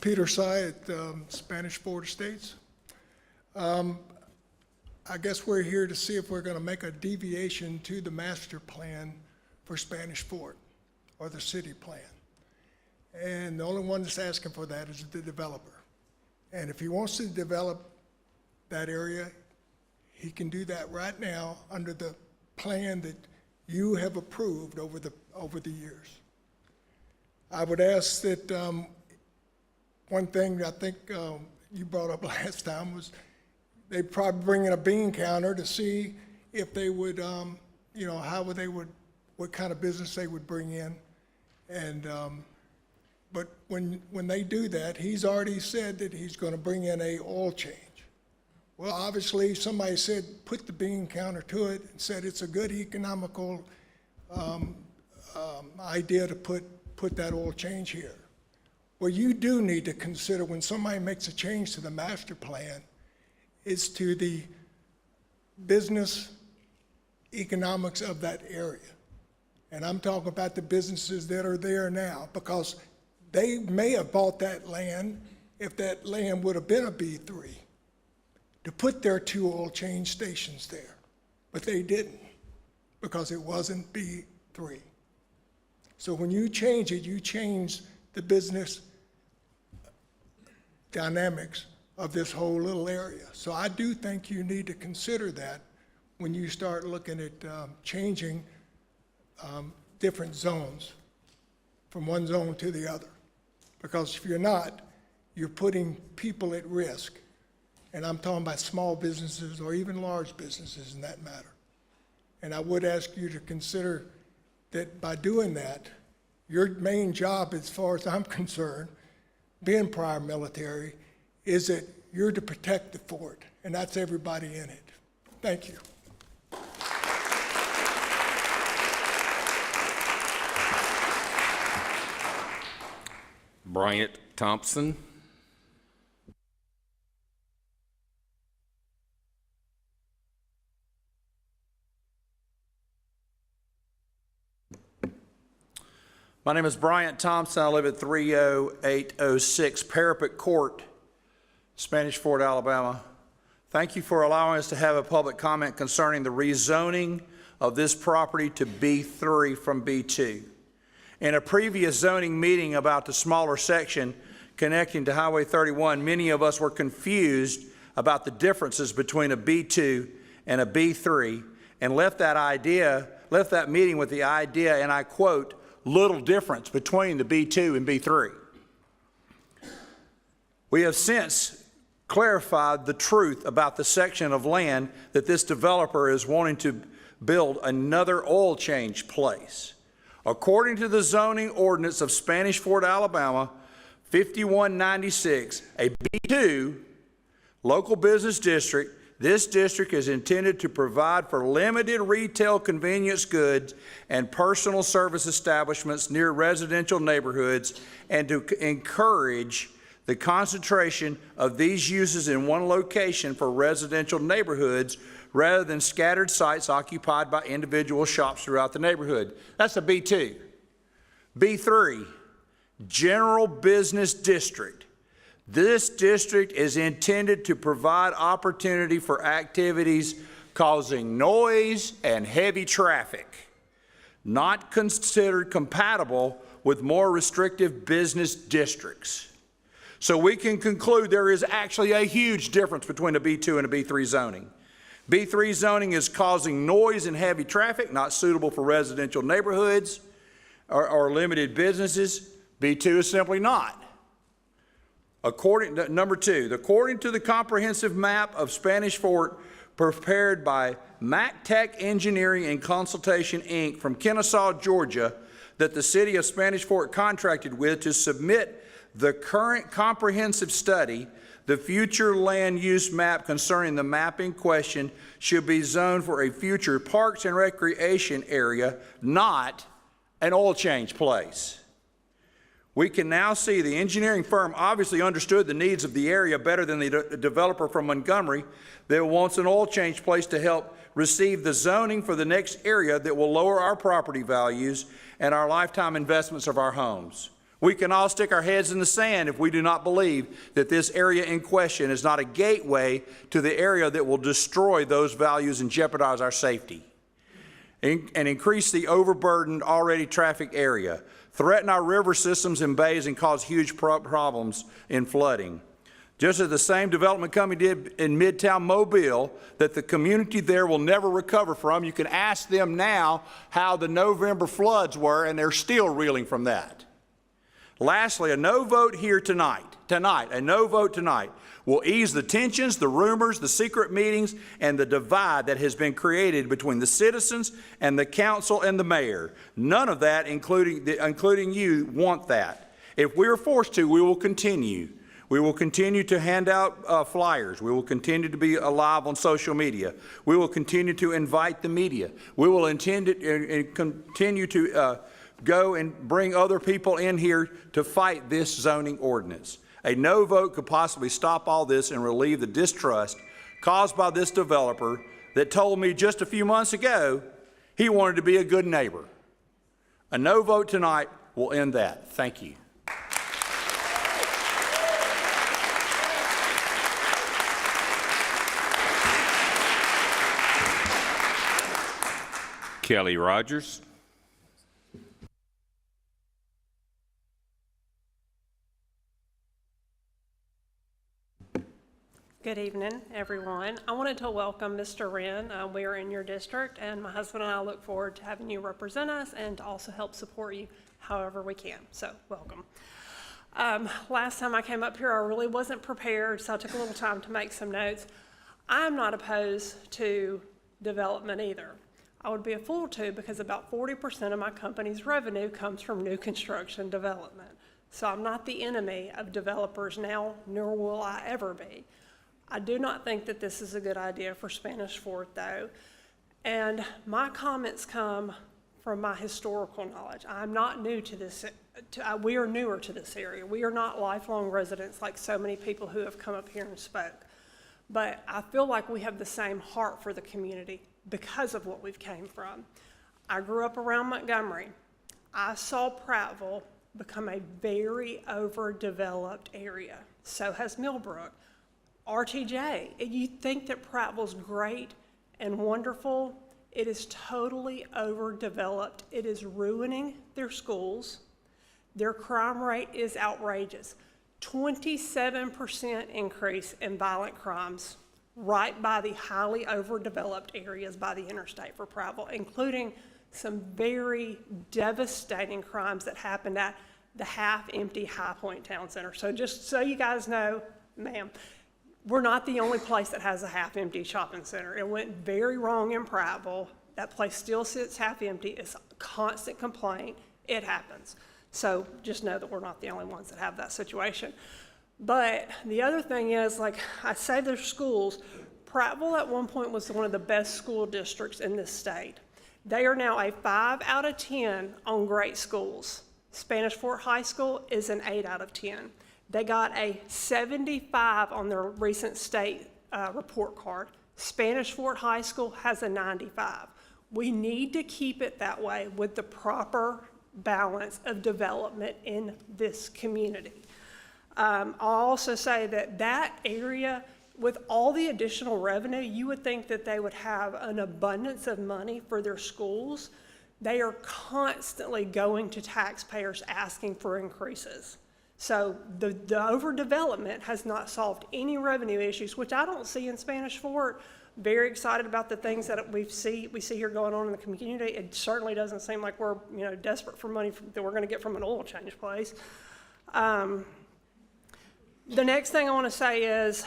Peter Sy at Spanish Fort Estates. I guess we're here to see if we're going to make a deviation to the master plan for Spanish Fort, or the city plan. And the only one that's asking for that is the developer. And if he wants to develop that area, he can do that right now under the plan that you have approved over the years. I would ask that one thing I think you brought up last time was they'd probably bring in a bean counter to see if they would, what kind of business they would bring in. And but when they do that, he's already said that he's going to bring in a oil change. Well, obviously somebody said put the bean counter to it and said it's a good economical idea to put that oil change here. Well, you do need to consider when somebody makes a change to the master plan, it's to the business economics of that area. And I'm talking about the businesses that are there now, because they may have bought that land if that land would have been a B3 to put their 2 oil change stations there. But they didn't, because it wasn't B3. So when you change it, you change the business dynamics of this whole little area. So I do think you need to consider that when you start looking at changing different zones from one zone to the other. Because if you're not, you're putting people at risk. And I'm talking about small businesses or even large businesses in that matter. And I would ask you to consider that by doing that, your main job, as far as I'm concerned, being prior military, is that you're to protect the fort, and that's everybody in it. Thank you. Bryant Thompson. My name is Bryant Thompson. I live at 30806 Parapet Court Spanish Fort, Alabama. Thank you for allowing us to have a public comment concerning the rezoning of this property to B3 from B2. In a previous zoning meeting about the smaller section connecting to Highway 31, many of us were confused about the differences between a B2 and a B3 and left that meeting with the idea, and I quote, little difference between the B2 and B3. We have since clarified the truth about the section of land that this developer is wanting to build another oil change place. According to the zoning ordinance of Spanish Fort, Alabama, 5196, a B2 local business district, this district is intended to provide for limited retail convenience goods and personal service establishments near residential neighborhoods and to encourage the concentration of these uses in one location for residential neighborhoods rather than scattered sites occupied by individual shops throughout the neighborhood. That's a B2. B3, general business district. This district is intended to provide opportunity for activities causing noise and heavy traffic, not considered compatible with more restrictive business districts. So we can conclude there is actually a huge difference between a B2 and a B3 zoning. B3 zoning is causing noise and heavy traffic, not suitable for residential neighborhoods or limited businesses. B2 is simply not. Number two, according to the comprehensive map of Spanish Fort prepared by MacTech Engineering and Consultation, Inc. from Kennesaw, Georgia, that the city of Spanish Fort contracted with to submit the current comprehensive study, the future land use map concerning the mapping question should be zoned for a future parks and recreation area, not an oil change place. We can now see the engineering firm obviously understood the needs of the area better than the developer from Montgomery that wants an oil change place to help receive the zoning for the next area that will lower our property values and our lifetime investments of our homes. We can all stick our heads in the sand if we do not believe that this area in question is not a gateway to the area that will destroy those values and jeopardize our safety and increase the overburdened already traffic area, threaten our river systems and bays, and cause huge problems in flooding. Just as the same development company did in Midtown Mobile that the community there will never recover from. You can ask them now how the November floods were, and they're still reeling from that. Lastly, a no vote here tonight, a no vote tonight, will ease the tensions, the rumors, the secret meetings, and the divide that has been created between the citizens and the council and the mayor. None of that, including you, want that. If we are forced to, we will continue. We will continue to hand out flyers. We will continue to be alive on social media. We will continue to invite the media. We will continue to go and bring other people in here to fight this zoning ordinance. A no vote could possibly stop all this and relieve the distrust caused by this developer that told me just a few months ago he wanted to be a good neighbor. A no vote tonight will end that. Thank you. Kelly Rogers. Good evening, everyone. I wanted to welcome Mr. Wren. We are in your district, and my husband and I look forward to having you represent us and to also help support you however we can. So, welcome. Last time I came up here, I really wasn't prepared, so I took a little time to make some notes. I'm not opposed to development either. I would be a fool to, because about 40% of my company's revenue comes from new construction development. So I'm not the enemy of developers now, nor will I ever be. I do not think that this is a good idea for Spanish Fort, though. And my comments come from my historical knowledge. I'm not new to this. We are newer to this area. We are not lifelong residents like so many people who have come up here and spoke. But I feel like we have the same heart for the community because of what we've came from. I grew up around Montgomery. I saw Prattville become a very overdeveloped area. So has Millbrook. RTJ, you think that Prattville's great and wonderful. It is totally overdeveloped. It is ruining their schools. Their crime rate is outrageous. 27% increase in violent crimes right by the highly overdeveloped areas by the interstate for Prattville, including some very devastating crimes that happened at the half-empty High Point Town Center. So just so you guys know, ma'am, we're not the only place that has a half-empty shopping center. It went very wrong in Prattville. That place still sits half-empty. It's a constant complaint. It happens. So just know that we're not the only ones that have that situation. But the other thing is, like I say, their schools, Prattville at one point was one of the best school districts in this state. They are now a 5 out of 10 on great schools. Spanish Fort High School is an 8 out of 10. They got a 75 on their recent state report card. Spanish Fort High School has a 95. We need to keep it that way with the proper balance of development in this community. I'll also say that that area, with all the additional revenue, you would think that they would have an abundance of money for their schools. They are constantly going to taxpayers asking for increases. So the overdevelopment has not solved any revenue issues, which I don't see in Spanish Fort. Very excited about the things that we see here going on in the community. It certainly doesn't seem like we're desperate for money that we're going to get from an oil change place. The next thing I want to say is,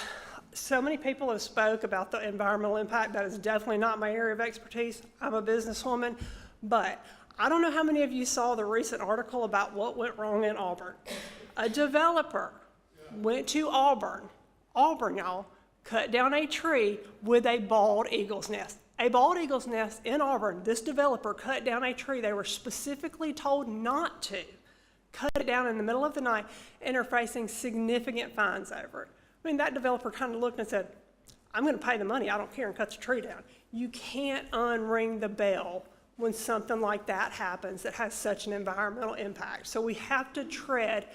so many people have spoke about the environmental impact. That is definitely not my area of expertise. I'm a businesswoman, but I don't know how many of you saw the recent article about what went wrong in Auburn. A developer went to Auburn, y'all, cut down a tree with a bald eagle's nest. A bald eagle's nest in Auburn. This developer cut down a tree they were specifically told not to. Cut it down in the middle of the night, and are facing significant fines over it. I mean, that developer kind of looked and said, I'm going to pay the money, I don't care, and cut the tree down. You can't unring the bell when something like that happens that has such an environmental impact. So we have to tread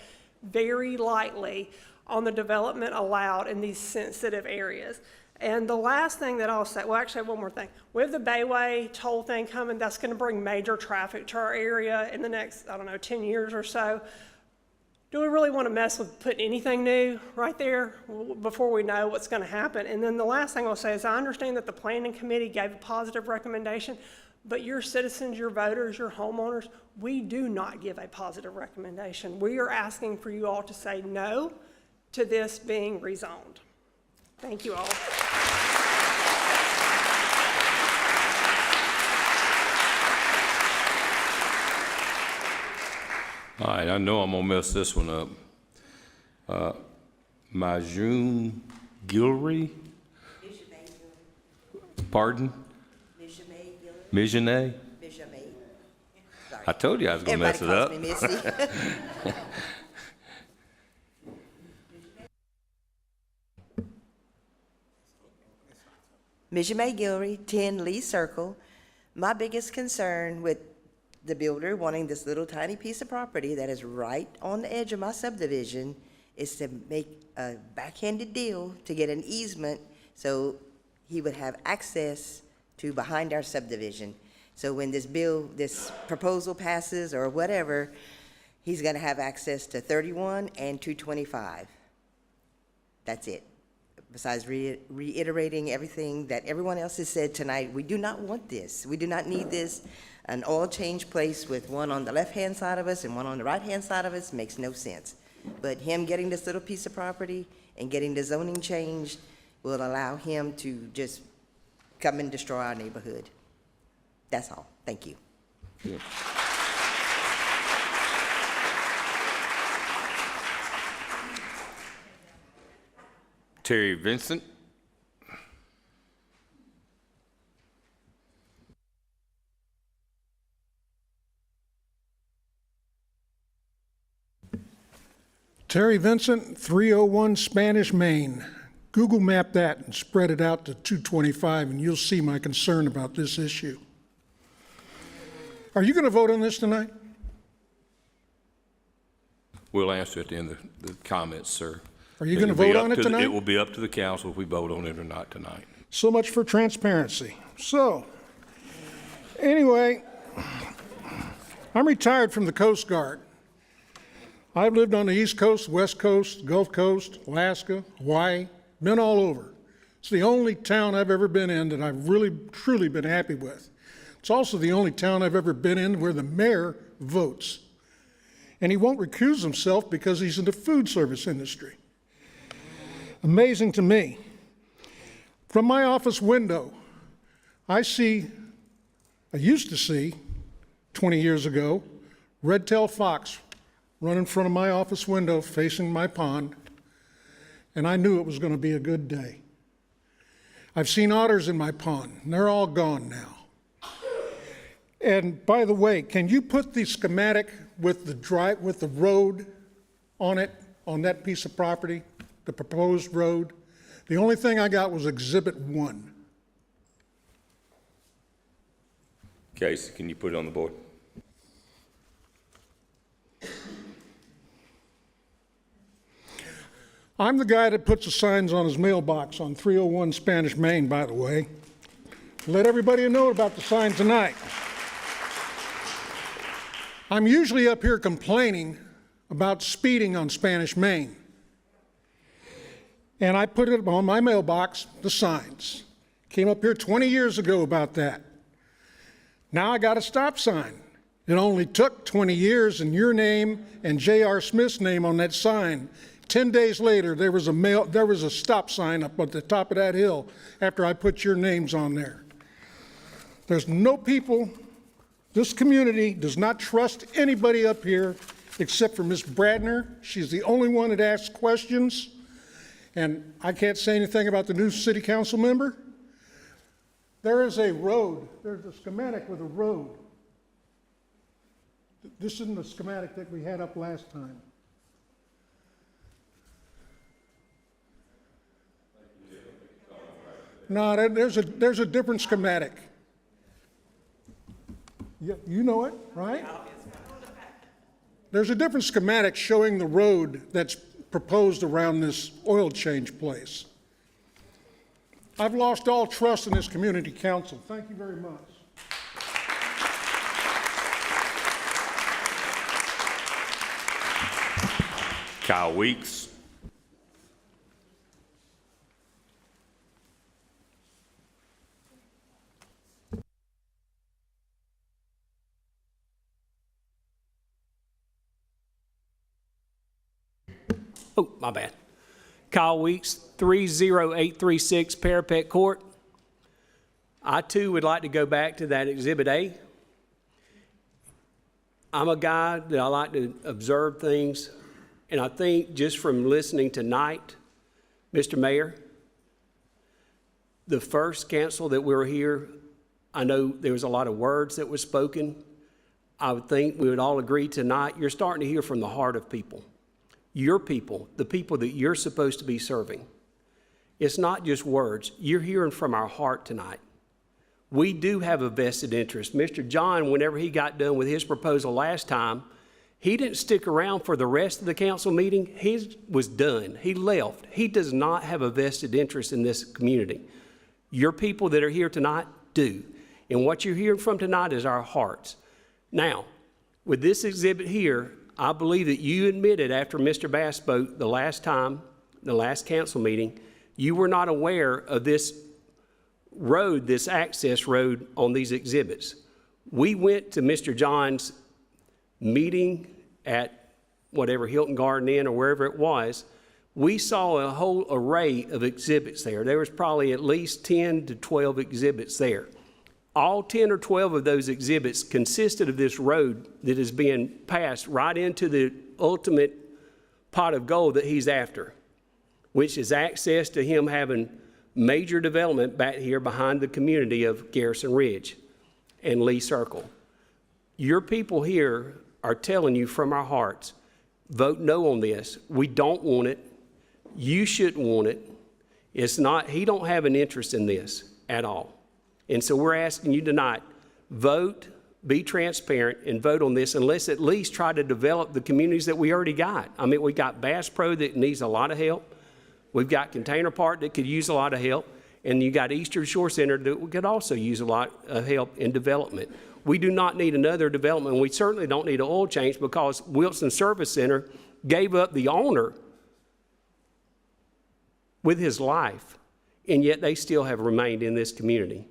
very lightly on the development allowed in these sensitive areas. And the last thing that I'll say, well, actually, one more thing. We have the Bayway toll thing coming. That's going to bring major traffic to our area in the next, 10 years or so. Do we really want to mess with putting anything new right there before we know what's going to happen? And then the last thing I'll say is I understand that the planning committee gave a positive recommendation, but your citizens, your voters, your homeowners, we do not give a positive recommendation. We are asking for you all to say no to this being rezoned. Thank you all. All right, I know I'm gonna mess this one up. Majum Guillory? Pardon? Mijonet? I told you I was gonna mess it up. Everybody calls me Missy. Mijame Guillory, 10 Lee Circle. My biggest concern with the builder wanting this little tiny piece of property that is right on the edge of my subdivision is to make a backhanded deal to get an easement so he would have access to behind our subdivision. So when this proposal passes or whatever, he's gonna have access to 31 and 225. That's it. Besides reiterating everything that everyone else has said tonight, we do not want this. We do not need this. An oil change place with one on the left-hand side of us and one on the right-hand side of us makes no sense. But him getting this little piece of property and getting the zoning changed will allow him to just come and destroy our neighborhood. That's all. Thank you. Yeah. Terry Vincent. Terry Vincent, 301 Spanish Main. Google map that and spread it out to 225 and you'll see my concern about this issue. Are you going to vote on this tonight? We'll answer at the end of the comments, sir. Are you going to vote on it It tonight? will be up to the council if we vote on it or not tonight. So much for transparency. So, anyway, I'm retired from the Coast Guard. I've lived on the East Coast, West Coast, Gulf Coast, Alaska, Hawaii, been all over. It's the only town I've ever been in that I've really, truly been happy with. It's also the only town I've ever been in where the mayor votes. And he won't recuse himself because he's in the food service industry. Amazing to me. From my office window, I used to see, 20 years ago, red-tailed fox run in front of my office window facing my pond, and I knew it was going to be a good day. I've seen otters in my pond, and they're all gone now. And by the way, can you put the schematic with the road on it, on that piece of property, the proposed road? The only thing I got was Exhibit 1. Casey, can you put it on the board? I'm the guy that puts the signs on his mailbox on 301 Spanish Main, by the way. Let everybody know about the sign tonight. I'm usually up here complaining about speeding on Spanish Main. And I put it on my mailbox, the signs. Came up here 20 years ago about that. Now I got a stop sign. It only took 20 years and your name and J.R. Smith's name on that sign. 10 days later, there was a stop sign up at the top of that hill after I put your names on there. There's no people, this community does not trust anybody up here except for Ms. Bradner. She's the only one that asks questions. And I can't say anything about the new city council member. There is a road, there's a schematic with a road. This isn't the schematic that we had up last time. No, there's a different schematic. You know it, right? There's a different schematic showing the road that's proposed around this oil change place. I've lost all trust in this community council. Thank you very much. Kyle Weeks. Oh, my bad. Kyle Weeks, 30836 Parapet Court. I too would like to go back to that Exhibit A. I'm a guy that I like to observe things, and I think just from listening tonight, Mr. Mayor, the first council that we were here, I know there was a lot of words that were spoken. I would think we would all agree tonight, you're starting to hear from the heart of people. Your people, the people that you're supposed to be serving. It's not just words. You're hearing from our heart tonight. We do have a vested interest. Mr. John, whenever he got done with his proposal last time, he didn't stick around for the rest of the council meeting. He was done. He left. He does not have a vested interest in this community. Your people that are here tonight do. And what you're hearing from tonight is our hearts. Now, with this exhibit here, I believe that you admitted after Mr. Bass spoke the last time, the last council meeting, you were not aware of this road, this access road on these exhibits. We went to Mr. John's meeting at whatever Hilton Garden Inn or wherever it was. We saw a whole array of exhibits there. There was probably at least 10 to 12 exhibits there. All 10 or 12 of those exhibits consisted of this road that is being passed right into the ultimate pot of gold that he's after, which is access to him having major development back here behind the community of Garrison Ridge and Lee Circle. Your people here are telling you from our hearts, vote no on this. We don't want it. You shouldn't want it. It's not, he don't have an interest in this at all. And so we're asking you tonight, vote be transparent, and vote on this, and let's at least try to develop the communities that we already got. I mean, we got Bass Pro that needs a lot of help. We've got Container Park that could use a lot of help. And you got Eastern Shore Center that could also use a lot of help in development. We do not need another development. We certainly don't need an oil change because Wilson Service Center gave up the owner with his life, and yet they still have remained in this community.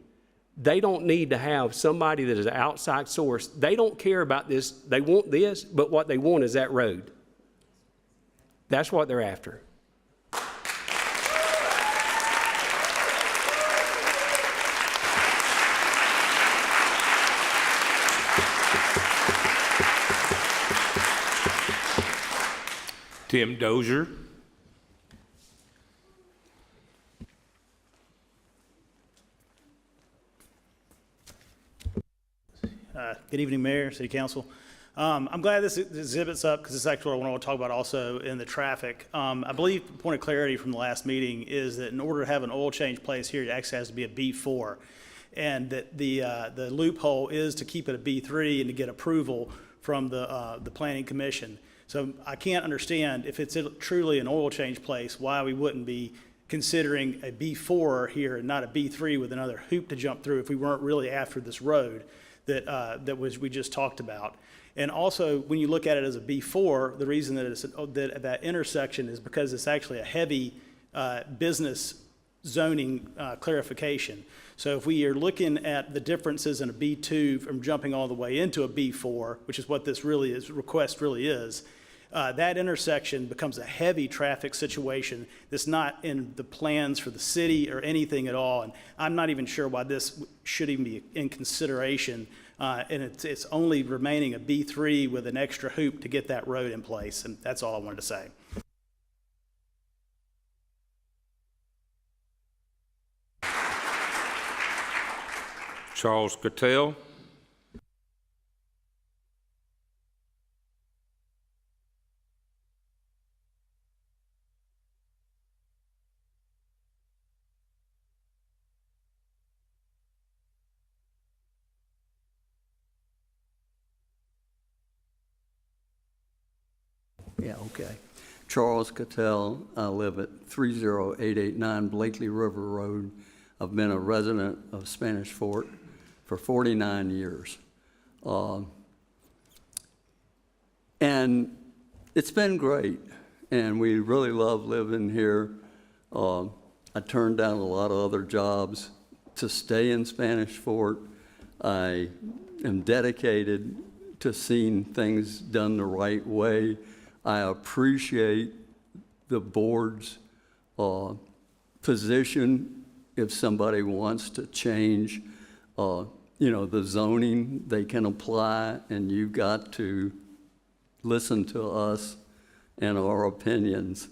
They don't need to have somebody that is an outside source. They don't care about this. They want this, but what they want is that road. That's what they're after. Tim Dozier. Good evening, Mayor, City Council. I'm glad this exhibit's up because it's actually what I want to talk about also in the traffic. I believe the point of clarity from the last meeting is that in order to have an oil change place here, it actually has to be a B4. And that the loophole is to keep it a B3 and to get approval from the Planning Commission. So I can't understand if it's truly an oil change place, why we wouldn't be considering a B4 here and not a B3 with another hoop to jump through if we weren't really after this road that we just talked about. And also, when you look at it as a B4, the reason that that intersection is because it's actually a heavy business zoning clarification. So if we are looking at the differences in a B2 from jumping all the way into a B4, which is what this really is, request really is, that intersection becomes a heavy traffic situation that's not in the plans for the city or anything at all. And I'm not even sure why this should even be in consideration. And it's only remaining a B3 with an extra hoop to get that road in place. And that's all I wanted to say. Charles Cattell. Yeah, okay. Charles Cattell, I live at 30889 Blakely River Road. I've been a resident of Spanish Fort for 49 years. And it's been great, and we really love living here. I turned down a lot of other jobs to stay in Spanish Fort. I am dedicated to seeing things done the right way. I appreciate the board's position if somebody wants to change, the zoning, they can apply, and you've got to listen to us and our opinions.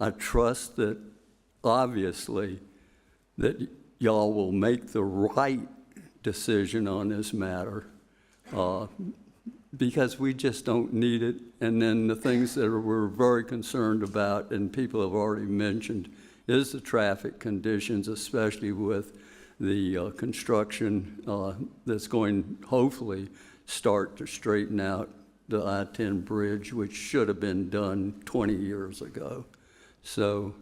I trust that, obviously, that y'all will make the right decision on this matter. Because we just don't need it. And then the things that we're very concerned about, and people have already mentioned, is the traffic conditions, especially with the construction that's going, hopefully, start to straighten out the I-10 bridge, which should have been done 20 years ago. So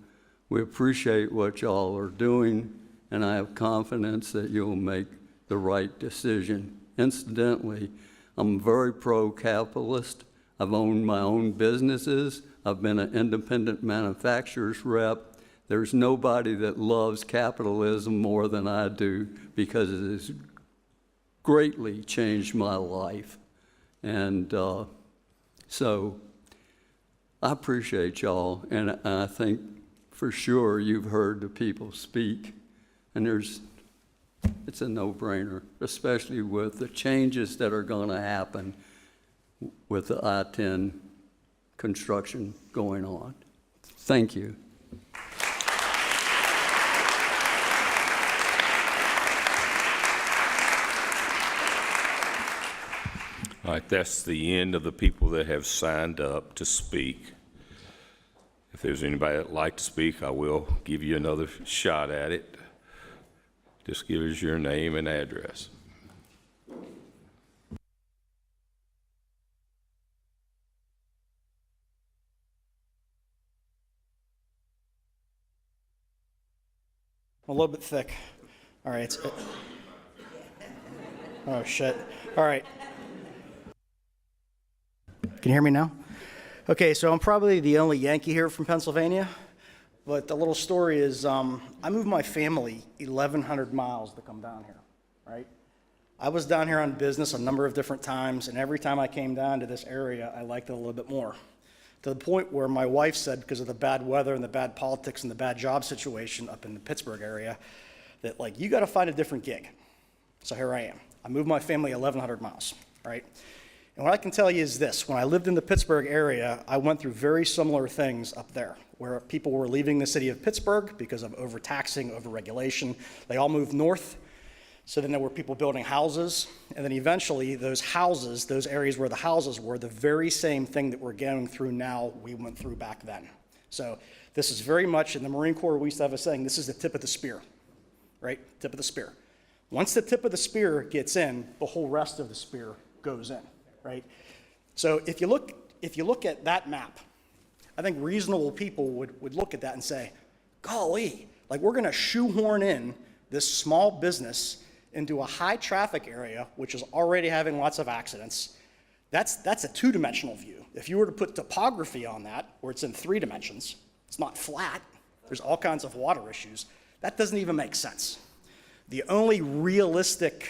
we appreciate what y'all are doing, and I have confidence that you'll make the right decision. Incidentally, I'm very pro-capitalist. I've owned my own businesses. I've been an independent manufacturer's rep. There's nobody that loves capitalism more than I do because it has greatly changed my life. And so I appreciate y'all, and I think for sure you've heard the people speak, and it's a no-brainer, especially with the changes that are going to happen with the I-10 construction going on. Thank you. All right, that's the end of the people that have signed up to speak. If there's anybody that'd like to speak, I will give you another shot at it. Just give us your name and address. a little bit thick. All right. Oh, shit. All right. Can you hear me now? Okay, so I'm probably the only Yankee here from Pennsylvania, but the little story is I moved my family 1,100 miles to come down here, right? I was down here on business a number of different times, and every time I came down to this area, I liked it a little bit more. To the point where my wife said, because of the bad weather and the bad politics and the bad job situation up in the Pittsburgh area, that like, you gotta find a different gig. So here I am. I moved my family 1,100 miles, right? And what I can tell you is this: when I lived in the Pittsburgh area, I went through very similar things up there, where people were leaving the city of Pittsburgh because of overtaxing, overregulation. They all moved north. So then there were people building houses, and then eventually those houses, those areas where the houses were, the very same thing that we're going through now, we went through back then. So this is very much, in the Marine Corps, we used to have a saying, this is the tip of the spear, right? Tip of the spear. Once the tip of the spear gets in, the whole rest of the spear goes in, right? So if you look at that map, I think reasonable people would look at that and say, golly, like we're gonna shoehorn in this small business into a high traffic area, which is already having lots of accidents. That's a two-dimensional view. If you were to put topography on that, where it's in 3 dimensions, it's not flat, there's all kinds of water issues, that doesn't even make sense. The only realistic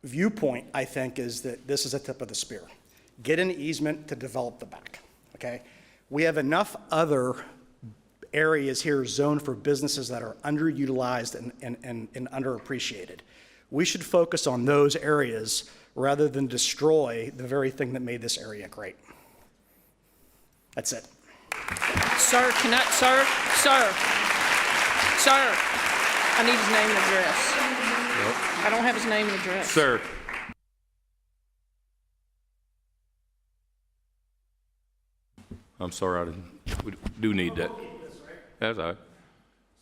viewpoint, I think, is that this is a tip of the spear. Get an easement to develop the back, okay? We have enough other areas here zoned for businesses that are underutilized and underappreciated. We should focus on those areas rather than destroy the very thing that made this area great. That's it. Sir, sir, I need his name and address. I don't have his name and address. Sir. I'm sorry, we do need that. That's all right.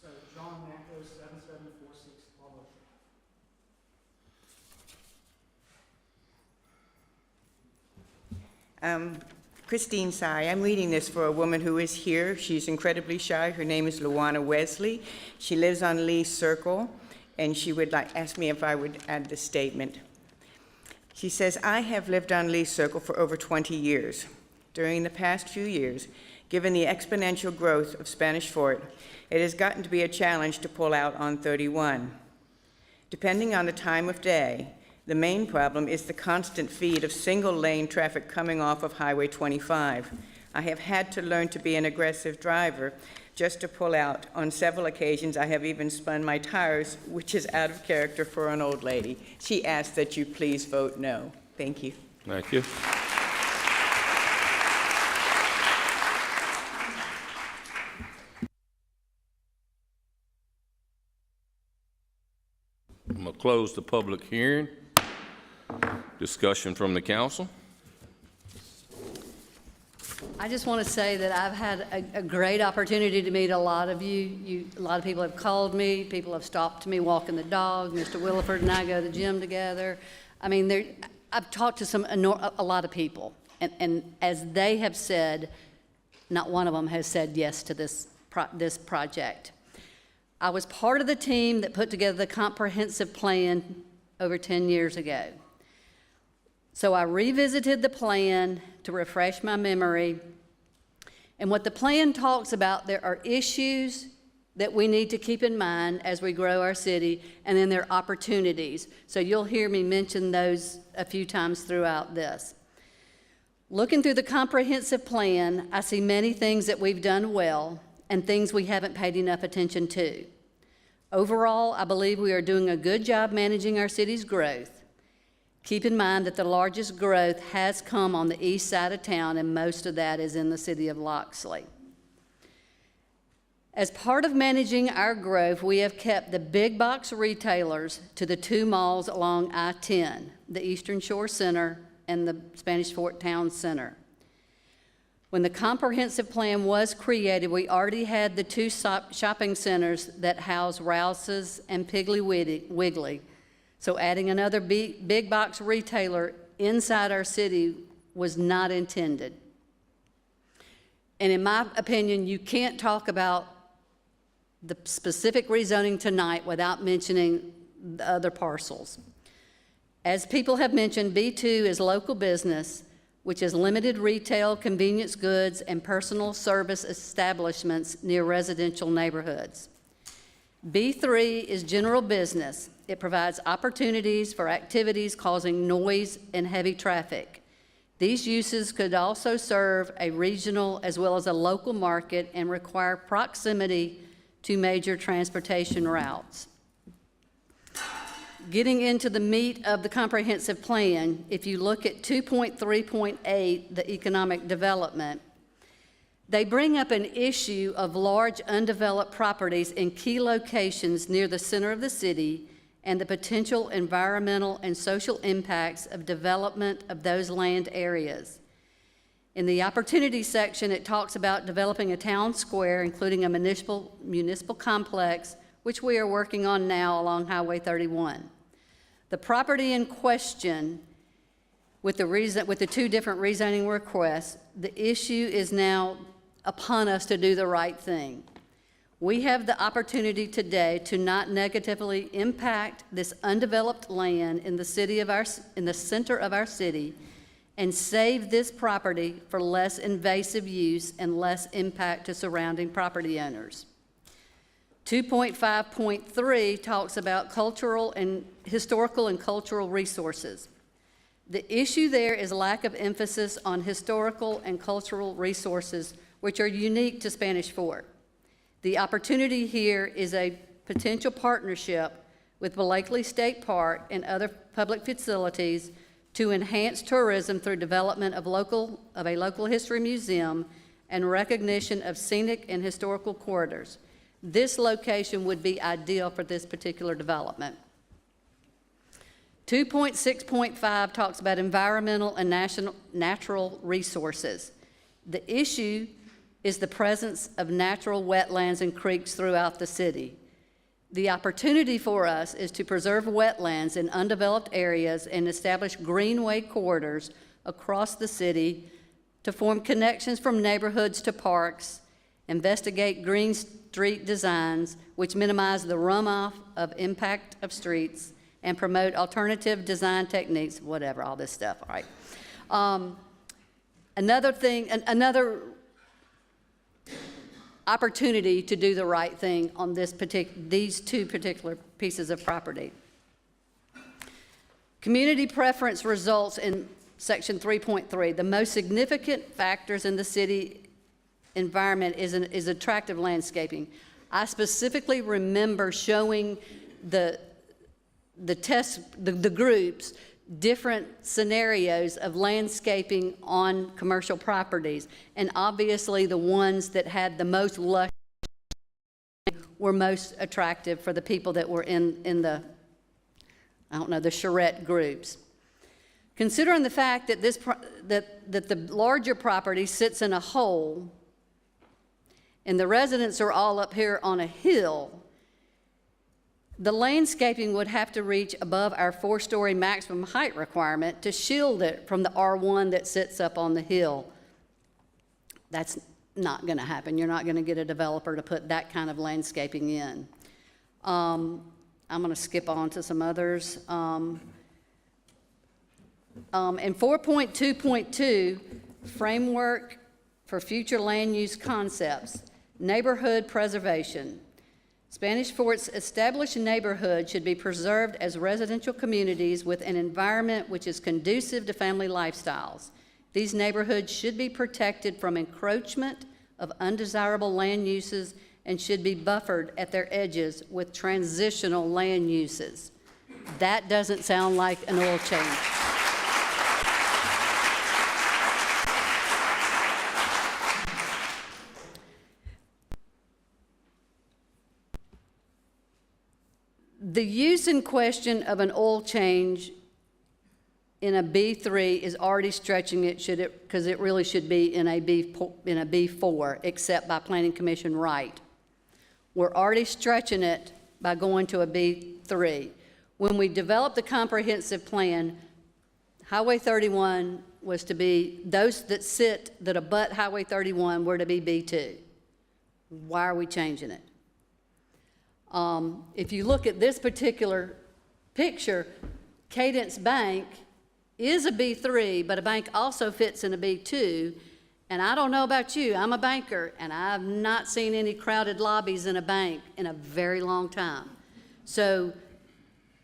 So John Mancos, 7746 Marlboro Street. Christine Sy. I'm reading this for a woman who is here. She's incredibly shy. Her name is Luana Wesley. She lives on Lee Circle, and she would ask me if I would add this statement. She says, I have lived on Lee Circle for over 20 years. During the past few years, given the exponential growth of Spanish Fort, it has gotten to be a challenge to pull out on 31. Depending on the time of day, the main problem is the constant feed of single-lane traffic coming off of Highway 25. I have had to learn to be an aggressive driver just to pull out. On several occasions, I have even spun my tires, which is out of character for an old lady. She asked that you please vote no. Thank you. Thank you. I'm going to close the public hearing. Discussion from the council. I just want to say that I've had a great opportunity to meet a lot of you. A lot of people have called me. People have stopped me walking the dog. Mr. Williford and I go to the gym together. I mean, I've talked to a lot of people, and as they have said, not one of them has said yes to this project. I was part of the team that put together the comprehensive plan over 10 years ago. So I revisited the plan to refresh my memory. And what the plan talks about, there are issues that we need to keep in mind as we grow our city, and then there are opportunities. So you'll hear me mention those a few times throughout this. Looking through the comprehensive plan, I see many things that we've done well and things we haven't paid enough attention to. Overall, I believe we are doing a good job managing our city's growth. Keep in mind that the largest growth has come on the east side of town, and most of that is in the city of Loxley. As part of managing our growth, we have kept the big box retailers to the 2 malls along I-10, the Eastern Shore Center and the Spanish Fort Town Center. When the comprehensive plan was created, we already had the 2 shopping centers that house Rouse's and Piggly Wiggly. So adding another big box retailer inside our city was not intended. And in my opinion, you can't talk about the specific rezoning tonight without mentioning the other parcels. As people have mentioned, B2 is local business, which is limited retail, convenience goods, and personal service establishments near residential neighborhoods. B3 is general business. It provides opportunities for activities causing noise and heavy traffic. These uses could also serve a regional as well as a local market and require proximity to major transportation routes. Getting into the meat of the comprehensive plan, if you look at 2.3.8, the economic development, they bring up an issue of large undeveloped properties in key locations near the center of the city and the potential environmental and social impacts of development of those land areas. In the opportunity section, it talks about developing a town square, including a municipal complex, which we are working on now along Highway 31. The property in question, with the two different rezoning requests, the issue is now upon us to do the right thing. We have the opportunity today to not negatively impact this undeveloped land in the center of our city and save this property for less invasive use and less impact to surrounding property owners. 2.5.3 talks about historical and cultural resources. The issue there is lack of emphasis on historical and cultural resources, which are unique to Spanish Fort. The opportunity here is a potential partnership with Blakely State Park and other public facilities to enhance tourism through development of a local history museum and recognition of scenic and historical corridors. This location would be ideal for this particular development. 2.6.5 talks about environmental and natural resources. The issue is the presence of natural wetlands and creeks throughout the city. The opportunity for us is to preserve wetlands in undeveloped areas and establish greenway corridors across the city to form connections from neighborhoods to parks, investigate green street designs which minimize the runoff of impact of streets, and promote alternative design techniques, whatever, all this stuff, all right. Another opportunity to do the right thing on these two particular pieces of property. Community preference results in section 3.3. The most significant factors in the city environment is attractive landscaping. I specifically remember showing the groups different scenarios of landscaping on commercial properties, and obviously the ones that had the most lush were most attractive for the people that were in the, I don't know, the charrette groups. Considering the fact that that the larger property sits in a hole and the residents are all up here on a hill, the landscaping would have to reach above our 4-story maximum height requirement to shield it from the R1 that sits up on the hill. That's not going to happen. You're not going to get a developer to put that kind of landscaping in. I'm going to skip on to some others. In 4.2.2, framework for future land use concepts, neighborhood preservation. Spanish Fort's established neighborhood should be preserved as residential communities with an environment which is conducive to family lifestyles. These neighborhoods should be protected from encroachment of undesirable land uses and should be buffered at their edges with transitional land uses. That doesn't sound like an oil change. The use in question of an oil change in a B3 is already stretching it, because it really should be in a B4, except by Planning Commission right. We're already stretching it by going to a B3. When we developed the comprehensive plan, Highway 31 was to be, those that abut Highway 31 were to be B2. Why are we changing it? If you look at this particular picture, Cadence Bank is a B3, but a bank also fits in a B2. And I don't know about you, I'm a banker, and I've not seen any crowded lobbies in a bank in a very long time. So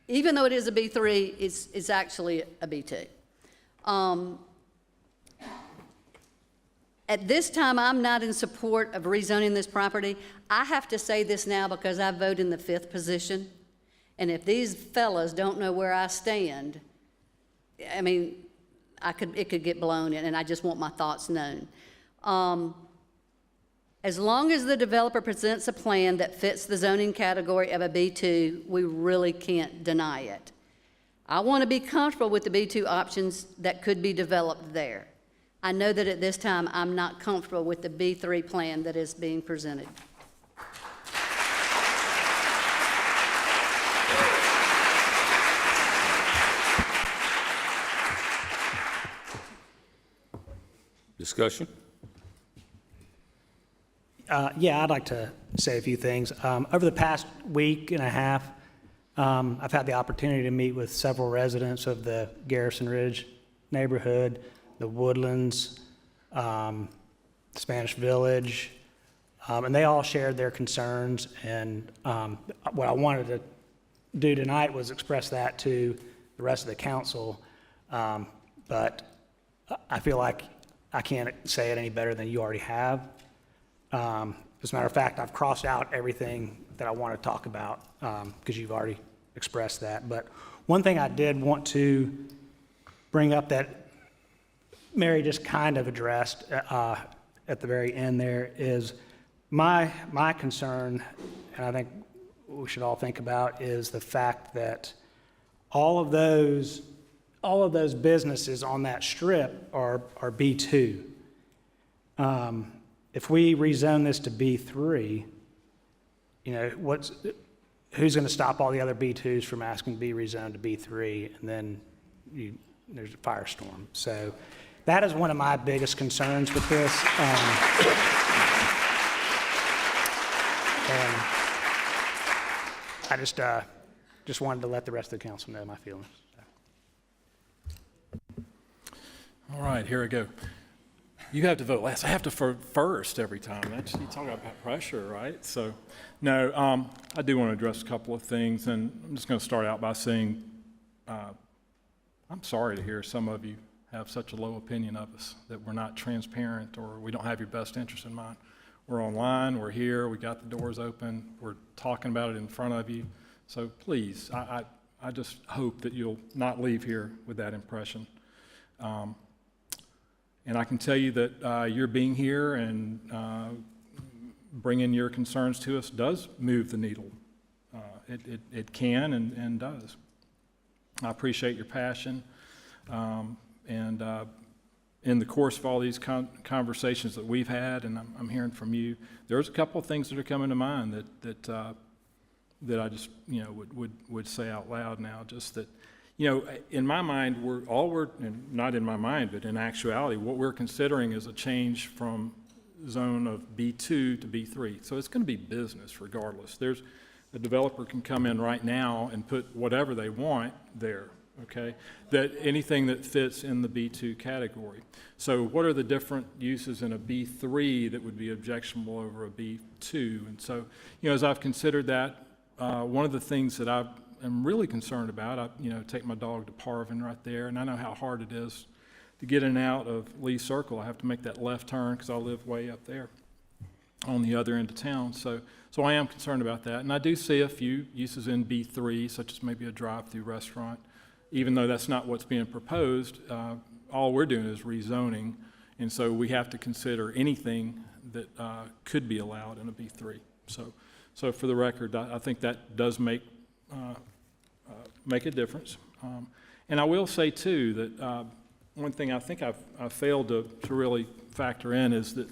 even though it is a B3, it's actually a B2. At this time, I'm not in support of rezoning this property. I have to say this now because I vote in the 5th position. And if these fellas don't know where I stand, I mean, it could get blown in, and I just want my thoughts known. As long as the developer presents a plan that fits the zoning category of a B2, we really can't deny it. I want to be comfortable with the B2 options that could be developed there. I know that at this time, I'm not comfortable with the B3 plan that is being presented. Discussion? Yeah, I'd like to say a few things. Over the past week and a half, I've had the opportunity to meet with several residents of the Garrison Ridge neighborhood, the Woodlands, Spanish Village, and they all shared their concerns. And what I wanted to do tonight was express that to the rest of the council, but I feel like I can't say it any better than you already have. As a matter of fact, I've crossed out everything that I want to talk about because you've already expressed that. But one thing I did want to bring up that Mary just kind of addressed at the very end there is my concern, and I think we should all think about, is the fact that all of those businesses on that strip are B2. If we rezone this to B3, you know, who's going to stop all the other B2s from asking to be rezoned to B3, and then there's a firestorm. So that is one of my biggest concerns with this. And I just wanted to let the rest of the council know my feelings. All right, here we go. You have to vote last. I have to vote first every time. You talk about pressure, right? So, no, I do want to address a couple of things, and I'm just going to start out by saying I'm sorry to hear some of you have such a low opinion of us, that we're not transparent or we don't have your best interest in mind. We're online, we're here, we got the doors open, we're talking about it in front of you. So please, I just hope that you'll not leave here with that impression. And I can tell you that your being here and bringing your concerns to us does move the needle. It can and does. I appreciate your passion. And in the course of all these conversations that we've had, and I'm hearing from you, there's a couple of things that are coming to mind that I just would say out loud now. Just that, in my mind, and not in my mind, but in actuality, what we're considering is a change from zone of B2 to B3. So it's going to be business regardless. A developer can come in right now and put whatever they want there. Okay, that anything that fits in the B2 category. So what are the different uses in a B3 that would be objectionable over a B2? And so, as I've considered that, one of the things that I am really concerned about, I take my dog to Parvin right there, and I know how hard it is to get in and out of Lee Circle. I have to make that left turn because I live way up there on the other end of town. So I am concerned about that. And I do see a few uses in B3, such as maybe a drive-through restaurant. Even though that's not what's being proposed, all we're doing is rezoning, and so we have to consider anything that could be allowed in a B3. So for the record, I think that does make a difference. And I will say too that one thing I think I've failed to really factor in is that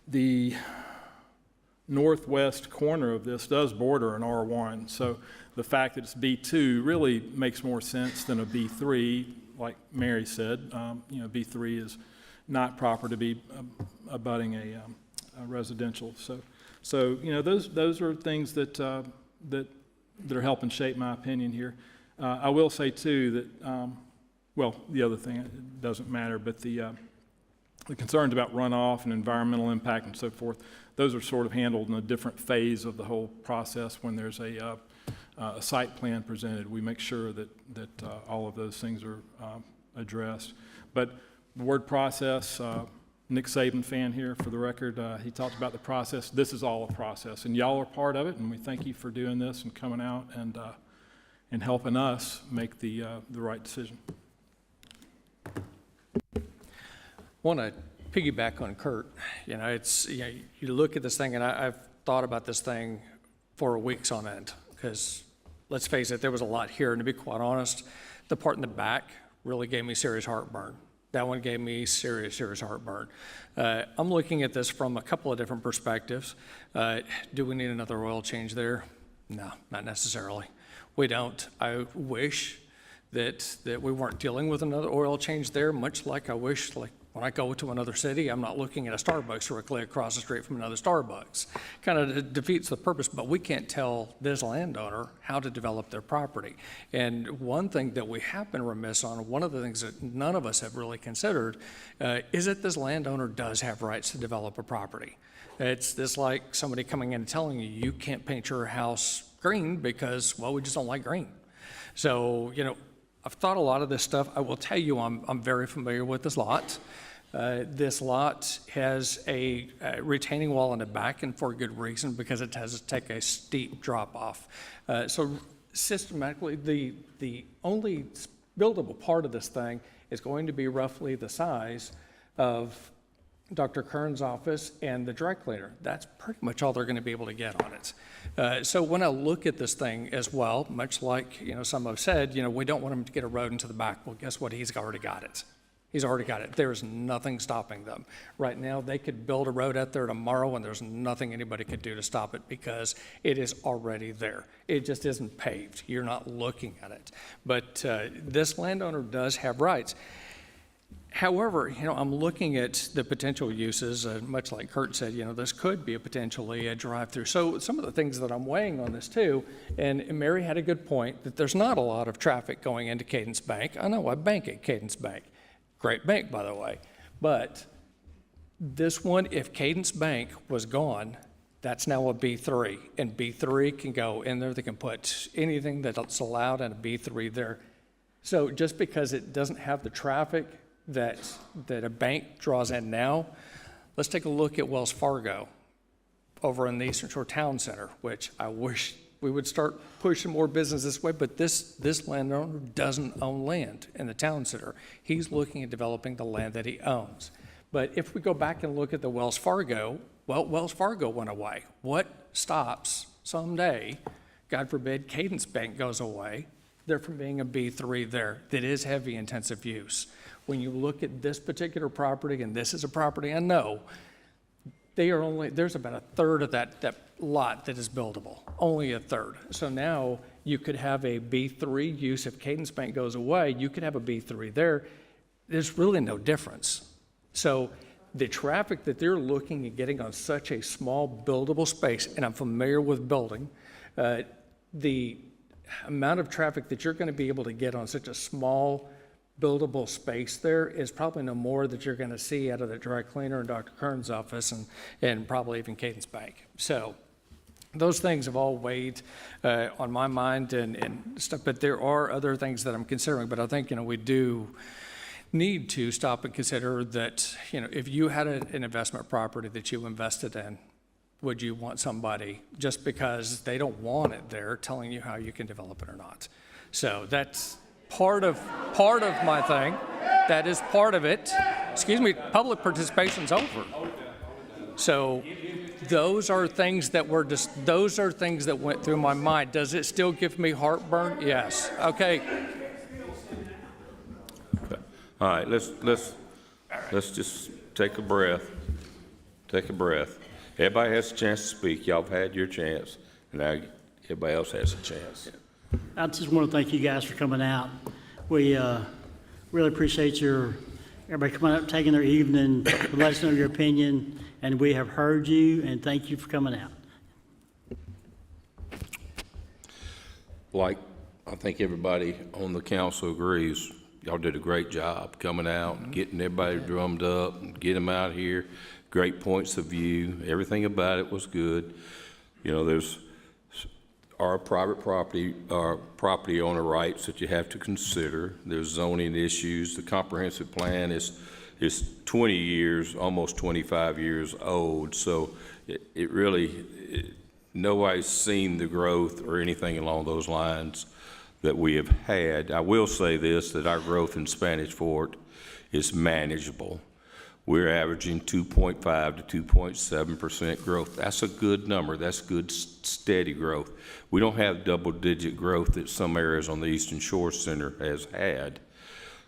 the northwest corner of this does border an R1. So the fact that it's B2 really makes more sense than a B3, like Mary said. B3 is not proper to be abutting a residential. So those are things that that are helping shape my opinion here. I will say too that, well, the other thing, it doesn't matter, but the concerns about runoff and environmental impact and so forth, those are sort of handled in a different phase of the whole process when there's a site plan presented. We make sure that all of those things are addressed. But the word process, Nick Saban fan here for the record, he talked about the process. This is all a process, and y'all are part of it, and we thank you for doing this and coming out and helping us make the right decision. Want to piggyback on Kurt. You know, it's, you know, you look at this thing, and I've thought about this thing for weeks on end, because let's face it, there was a lot here, and to be quite honest, the part in the back really gave me serious heartburn. That one gave me serious heartburn. I'm looking at this from a couple of different perspectives. Do we need another oil change there? No, not necessarily. We don't. I wish that we weren't dealing with another oil change there, much like I wish, like when I go to another city, I'm not looking at a Starbucks directly across the street from another Starbucks. Kind of defeats the purpose, but we can't tell this landowner how to develop their property. And one thing that we have been remiss on, one of the things that none of us have really considered, is that this landowner does have rights to develop a property. It's this like somebody coming in and telling you, you can't paint your house green because, well, we just don't like green. So, you know, I've thought a lot of this stuff. I will tell you, I'm very familiar with this lot. This lot has a retaining wall in the back, and for good reason, because it has to take a steep drop off. So systematically, the only buildable part of this thing is going to be roughly the size of Dr. Kern's office and the dry cleaner. That's pretty much all they're going to be able to get on it. So when I look at this thing as well, much like, you know, some have said, you know, we don't want him to get a road into the back. Well, guess what? He's already got it. He's already got it. There's nothing stopping them. Right now, they could build a road out there tomorrow, and there's nothing anybody could do to stop it because it is already there. It just isn't paved. You're not looking at it. But this landowner does have rights. However, you know, I'm looking at the potential uses, much like Kurt said, you know, this could be potentially a drive-through. So some of the things that I'm weighing on this too, and Mary had a good point, that there's not a lot of traffic going into Cadence Bank. I know I bank at Cadence Bank. Great bank, by the way. But this one, if Cadence Bank was gone, that's now a B3, and B3 can go in there. They can put anything that's allowed in a B3 there. So just because it doesn't have the traffic that a bank draws in now, let's take a look at Wells Fargo over in the Eastern Shore Town Center, which I wish we would start pushing more business this way, but this landowner doesn't own land in the town center. He's looking at developing the land that he owns. But if we go back and look at the Wells Fargo, well, Wells Fargo went away. What stops someday, God forbid, Cadence Bank goes away, there from being a B3 there that is heavy intensive use? When you look at this particular property, and this is a property I know, there's about a third of that lot that is buildable, only a third. So now you could have a B3 use. If Cadence Bank goes away, you could have a B3 there. There's really no difference. So the traffic that they're looking at getting on such a small buildable space, and I'm familiar with building, the amount of traffic that you're going to be able to get on such a small buildable space there is probably no more that you're going to see out of the dry cleaner in Dr. Kern's office and probably even Cadence Bank. So those things have all weighed on my mind and stuff, but there are other things that I'm considering. But I think, you know, we do need to stop and consider that, you know, if you had an investment property that you invested in, would you want somebody, just because they don't want it there, telling you how you can develop it or not? So that's part of my thing. That is part of it. Excuse me, public participation's over. So those are things that went through my mind. Does it still give me heartburn? Yes. Okay. All right, let's just take a breath. Take a breath. Everybody has a chance to speak. Y'all have had your chance, and now everybody else has a chance. I just want to thank you guys for coming out. We really appreciate everybody coming up, taking their evening to let us know your opinion, and we have heard you, and thank you for coming out. like I think everybody on the council agrees, y'all did a great job coming out, and getting everybody drummed up, and get them out here. Great points of view. Everything about it was good. You know, there's our private property owner rights that you have to consider. There's zoning issues. The comprehensive plan is 20 years, almost 25 years old. So it really, nobody's seen the growth or anything along those lines that we have had. I will say this, that our growth in Spanish Fort is manageable. We're averaging 2.5 to 2.7% growth. That's a good number. That's good, steady growth. We don't have double-digit growth that some areas on the Eastern Shore Center has had.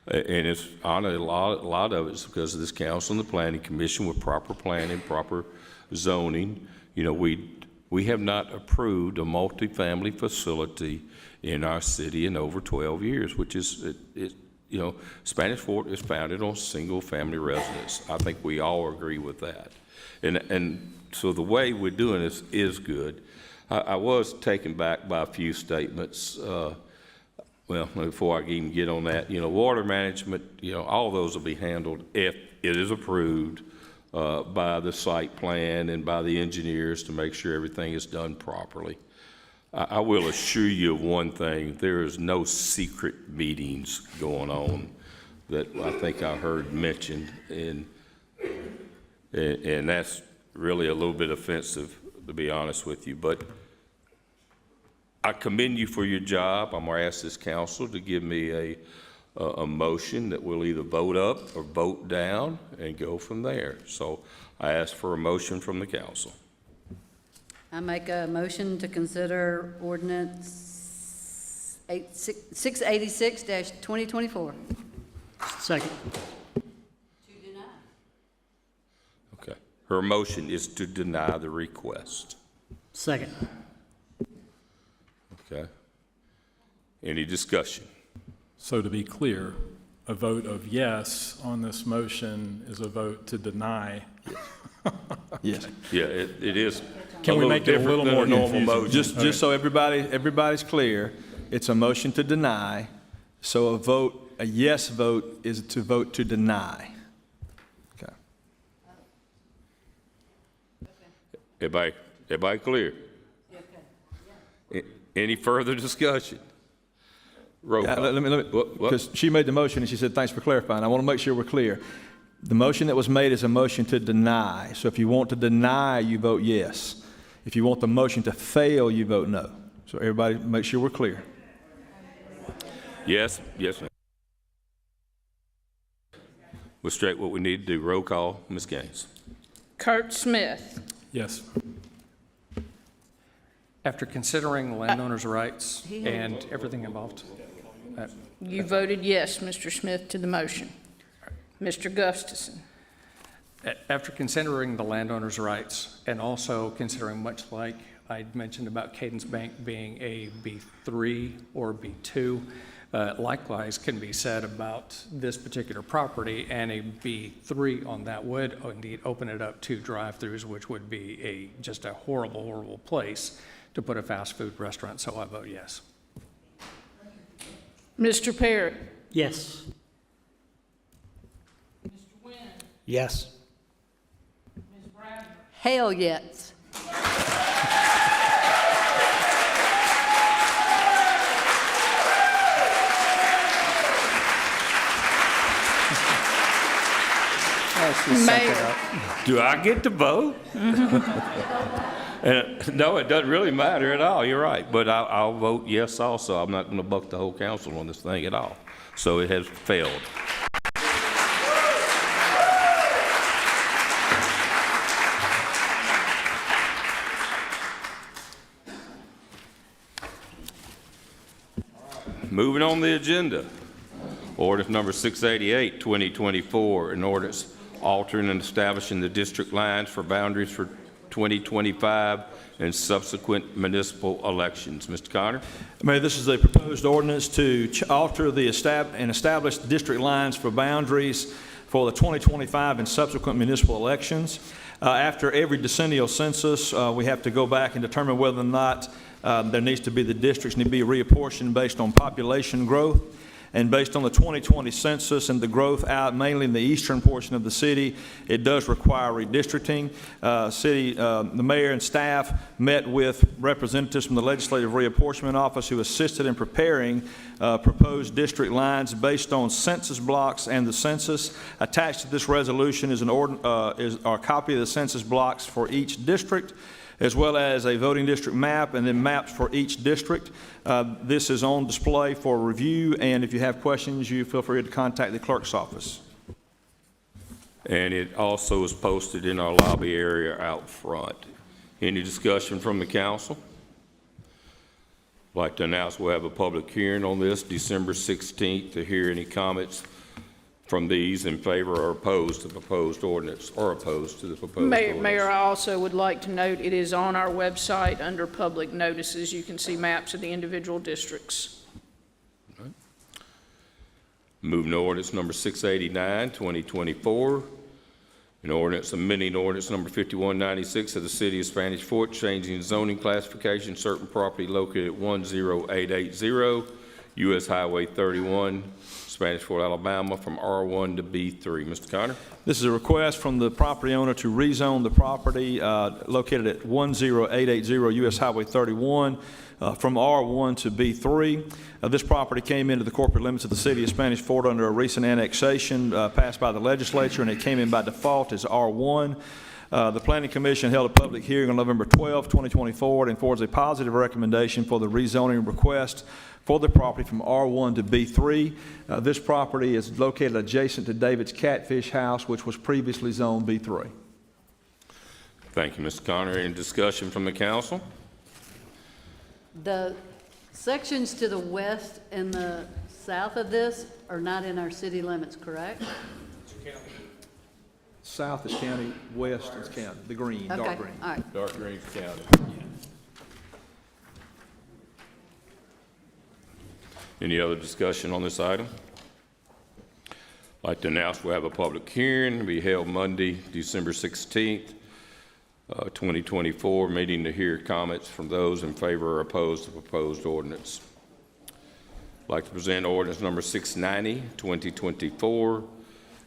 And it's on a lot of it's because of this council and the planning commission with proper planning, proper zoning. You know, we have not approved a multifamily facility in our city in over 12 years, which is, you know, Spanish Fort is founded on single-family residence. I think we all agree with that. And so the way we're doing this is good. I was taken back by a few statements. Well, before I even get on that, you know, water management, you know, all those will be handled if it is approved by the site plan and by the engineers to make sure everything is done properly. I will assure you of one thing, there is no secret meetings going on that I think I heard mentioned, and that's really a little bit offensive, to be honest with you. But I commend you for your job. I'm going to ask this council to give me a motion that we'll either vote up or vote down and go from there. So I ask for a motion from the council. I make a motion to consider ordinance 686-2024. Second. Okay. Her motion is to deny the request. Second. Okay. Any discussion? So to be clear, a vote of yes on this motion is a vote to deny. Yes. Yeah, it is. Can we make it a little more normal motion? Just so everybody's clear, it's a motion to deny. So a yes vote is to vote to deny. Okay. Everybody clear? Any further discussion? Roll call. Because she made the motion and she said, thanks for clarifying. I want to make sure we're clear. The motion that was made is a motion to deny. So if you want to deny, you vote yes. If you want the motion to fail, you vote no. So everybody make sure we're clear. Yes, ma'am. We'll straight what we need to do. Roll call, Ms. Gaines. Kurt Smith. Yes. After considering the landowner's rights and everything involved. You voted yes, Mr. Smith, to the motion. Mr. Gustafson. After considering the landowner's rights and also considering, much like I mentioned about Cadence Bank being a B3 or B2, likewise can be said about this particular property, and a B3 on that would indeed open it up to drive-throughs, which would be just a horrible, horrible place to put a fast food restaurant. So I vote yes. Mr. Perry. Yes. Yes. Hell yes. Mayor. Do I get to vote? No, it doesn't really matter at all. You're right. But I'll vote yes also. I'm not going to buck the whole council on this thing at all. So it has failed. Moving on the agenda, ordinance number 688, 2024, an ordinance altering and establishing the district lines for boundaries for 2025 and subsequent municipal elections. Mr. Connor? Mayor, this is a proposed ordinance to alter and establish the district lines for boundaries for the 2025 and subsequent municipal elections. After every decennial census, we have to go back and determine whether or not there needs to be, the districts need to be reapportioned based on population growth. And based on the 2020 census and the growth out mainly in the eastern portion of the city, it does require redistricting. The mayor and staff met with representatives from the Legislative Reapportionment Office who assisted in preparing proposed district lines based on census blocks and the census. Attached to this resolution is a copy of the census blocks for each district, as well as a voting district map and then maps for each district. This is on display for review, and if you have questions, you feel free to contact the clerk's office. And it also is posted in our lobby area out front. Any discussion from the council? I'd like to announce we'll have a public hearing on this December 16th to hear any comments from these in favor or opposed to the proposed ordinance, or opposed to the proposed ordinance. Mayor, I also would like to note it is on our website under public notices. You can see maps of the individual districts. Right. Moving to ordinance number 689, 2024. An ordinance amending ordinance number 5196 of the City of Spanish Fort, changing zoning classification, certain property located at 10880 U.S. Highway 31, Spanish Fort, Alabama, from R1 to B3. Mr. Connor? This is a request from the property owner to rezone the property located at 10880 U.S. Highway 31 from R1 to B3. This property came into the corporate limits of the City of Spanish Fort under a recent annexation passed by the legislature, and it came in by default as R1. The Planning Commission held a public hearing on November 12, 2024, and forwards a positive recommendation for the rezoning request for the property from R1 to B3. This property is located adjacent to David's Catfish House, which was previously zoned B3. Thank you, Mr. Connor. Any discussion from the council? The sections to the west and the south of this are not in our city limits, correct? South is county, west is county, the green, Okay, dark green. all right. Dark green county. Any other discussion on this item? I'd like to announce we'll have a public hearing to be held Monday, December 16th, 2024, meeting to hear comments from those in favor or opposed to the proposed ordinance. I'd like to present ordinance number 690, 2024,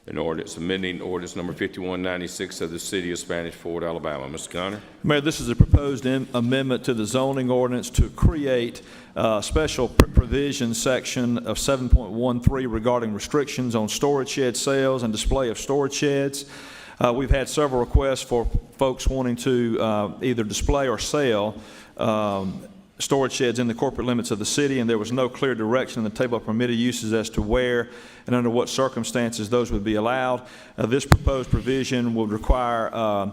an ordinance amending ordinance number 5196 of the City of Spanish Fort, Alabama. Mr. Connor? Mayor, this is a proposed amendment to the zoning ordinance to create a special provision section of 7.13 regarding restrictions on storage shed sales and display of storage sheds. We've had several requests for folks wanting to either display or sell storage sheds in the corporate limits of the city, and there was no clear direction in the table of permitted uses as to where and under what circumstances those would be allowed. This proposed provision would require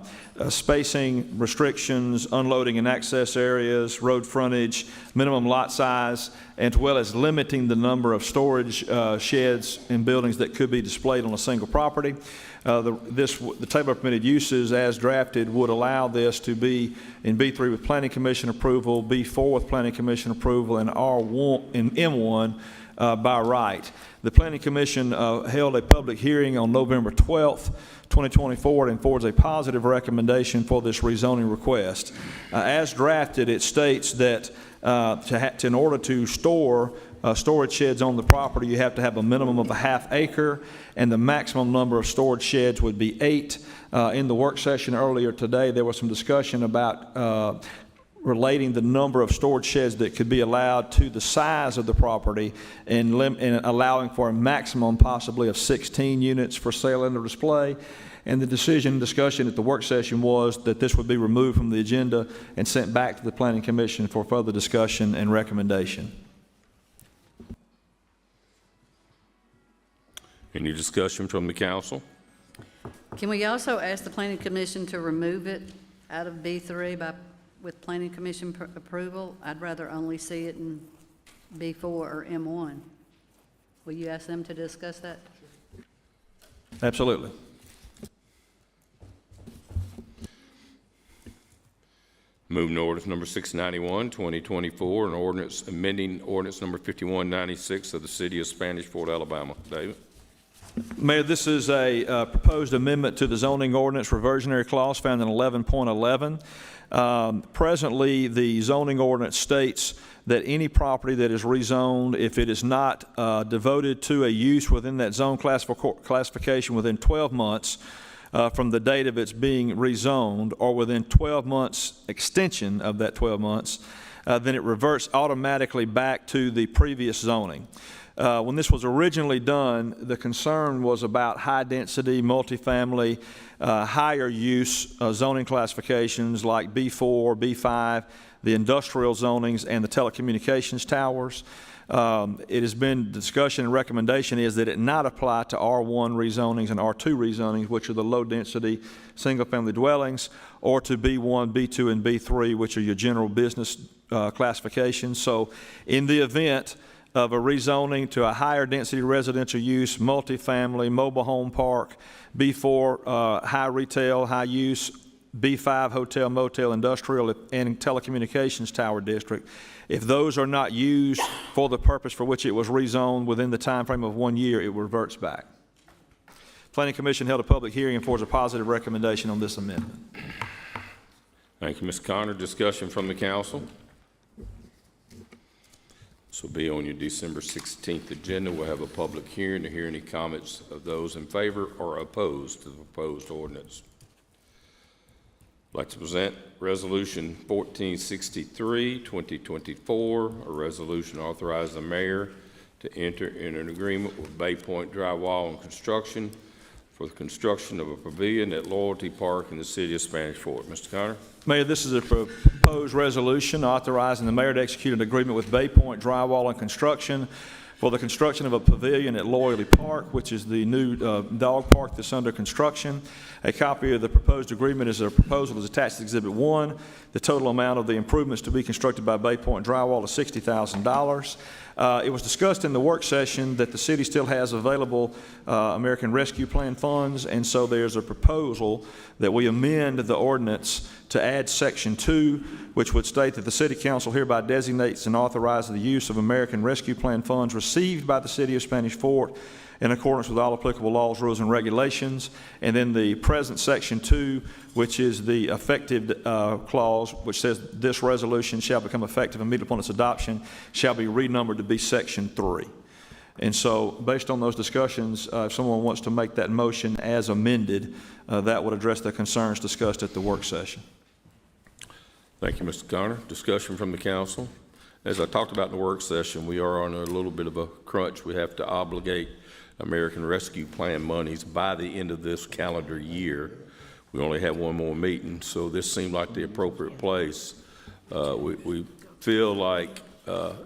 spacing restrictions, unloading and access areas, road frontage, minimum lot size, as well as limiting the number of storage sheds in buildings that could be displayed on a single property. The table of permitted uses as drafted would allow this to be in B3 with Planning Commission approval, B4 with Planning Commission approval, and R1 in M1 by right. The Planning Commission held a public hearing on November 12th, 2024, and forwards a positive recommendation for this rezoning request. As drafted, it states that in order to store storage sheds on the property, you have to have a minimum of a ½ acre, and the maximum number of storage sheds would be 8. In the work session earlier today, there was some discussion about relating the number of storage sheds that could be allowed to the size of the property and allowing for a maximum possibly of 16 units for sale and display. And the discussion at the work session was that this would be removed from the agenda and sent back to the Planning Commission for further discussion and recommendation. Any discussion from the council? Can we also ask the Planning Commission to remove it out of B3 with Planning Commission approval? I'd rather only see it in B4 or M1. Will you ask them to discuss that? Absolutely. Moving to ordinance number 691, 2024, an ordinance amending ordinance number 5196 of the City of Spanish Fort, Alabama. David? Mayor, this is a proposed amendment to the zoning ordinance reversionary clause found in 11.11. Presently, the zoning ordinance states that any property that is rezoned, if it is not devoted to a use within that zone classification within 12 months from the date of its being rezoned, or within 12 months extension of that 12 months, then it reverts automatically back to the previous zoning. When this was originally done, the concern was about high-density, multifamily, higher use zoning classifications like B4, B5, the industrial zonings, and the telecommunications towers. It has been discussion and recommendation is that it not apply to R1 rezonings and R2 rezonings, which are the low-density single-family dwellings, or to B1, B2, and B3, which are your general business classifications. So in the event of a rezoning to a higher density residential use, multifamily, mobile home park, B4 high retail, high use, B5 hotel, motel, industrial, and telecommunications tower district. If those are not used for the purpose for which it was rezoned within the time frame of 1 year, it reverts back. Planning Commission held a public hearing and forwards a positive recommendation on this amendment. Thank you, Mr. Connor. Discussion from the council. This will be on your December 16th agenda. We'll have a public hearing to hear any comments of those in favor or opposed to the proposed ordinance. I'd like to present Resolution 1463, 2024, a resolution authorizing the mayor to enter in an agreement with Bay Point Drywall and Construction for the construction of a pavilion at Loyalty Park in the city of Spanish Fort. Mr. Connor? Mayor, this is a proposed resolution authorizing the mayor to execute an agreement with Bay Point Drywall and Construction for the construction of a pavilion at Loyalty Park, which is the new dog park that's under construction. A copy of the proposed agreement is a proposal is attached to Exhibit 1. The total amount of the improvements to be constructed by Bay Point Drywall is $60,000. It was discussed in the work session that the city still has available American Rescue Plan funds, and so there's a proposal that we amend the ordinance to add Section 2, which would state that the City Council hereby designates and authorizes the use of American Rescue Plan funds received by the City of Spanish Fort in accordance with all applicable laws, rules, and regulations. And then the present Section 2, which is the effective clause, which says this resolution shall become effective immediately upon its adoption, shall be renumbered to be Section 3. And so, based on those discussions, if someone wants to make that motion as amended, that would address the concerns discussed at the work session. Thank you, Mr. Connor. Discussion from the council. As I talked about in the work session, we are on a little bit of a crunch. We have to obligate American Rescue Plan monies by the end of this calendar year. We only have one more meeting, so this seemed like the appropriate place. We feel like we're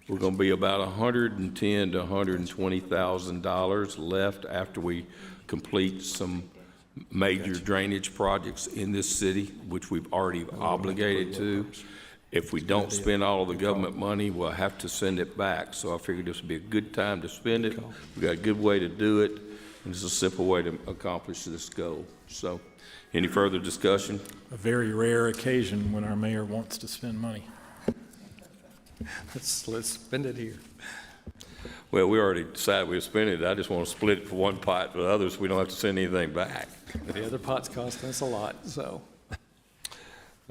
going to be about $110,000 to $120,000 left after we complete some major drainage projects in this city, which we've already obligated to. If we don't spend all of the government money, we'll have to send it back. So I figured this would be a good time to spend it. We've got a good way to do it, and it's a simple way to accomplish this goal. So, any further discussion? A very rare occasion when our mayor wants to spend money. Let's spend it here. Well, we already decided we were spending it. I just want to split it for one pot, but others, we don't have to send anything back. The other pot's costing us a lot, so.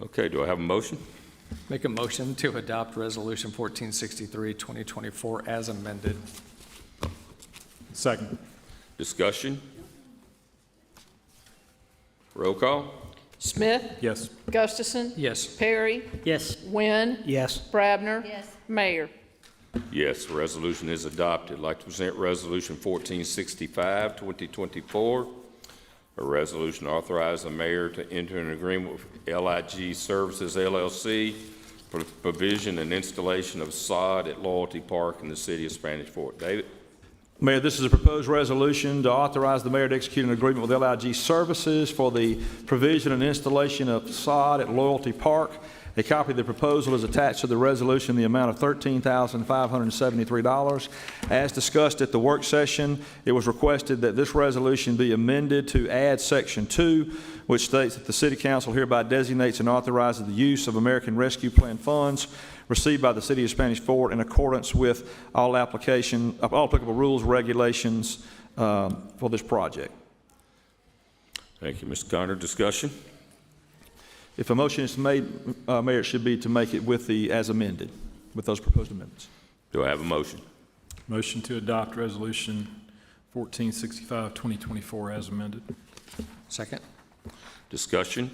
Okay, do I have a motion? Make a motion to adopt Resolution 1463, 2024 as amended. Second. Discussion? Roll call? Smith? Yes. Gustafson? Yes. Perry? Yes. Wynn? Yes. Brabner? Yes. Mayor? Yes, the resolution is adopted. I'd like to present Resolution 1465, 2024, a resolution authorizing the mayor to enter an agreement with LIG Services, LLC, for the provision and installation of sod at Loyalty Park in the city of Spanish Fort. David? Mayor, this is a proposed resolution to authorize the mayor to execute an agreement with LIG Services for the provision and installation of sod at Loyalty Park. A copy of the proposal is attached to the resolution in the amount of $13,573. As discussed at the work session, it was requested that this resolution be amended to add Section 2, which states that the City Council hereby designates and authorizes the use of American Rescue Plan funds received by the City of Spanish Fort in accordance with all applicable rules, regulations, for this project. Thank you, Mr. Connor. Discussion? If a motion is made, Mayor, it should be to make it with the as amended, with those proposed amendments. Do I have a motion? Motion to adopt Resolution 1465, 2024 as amended. Second? Discussion?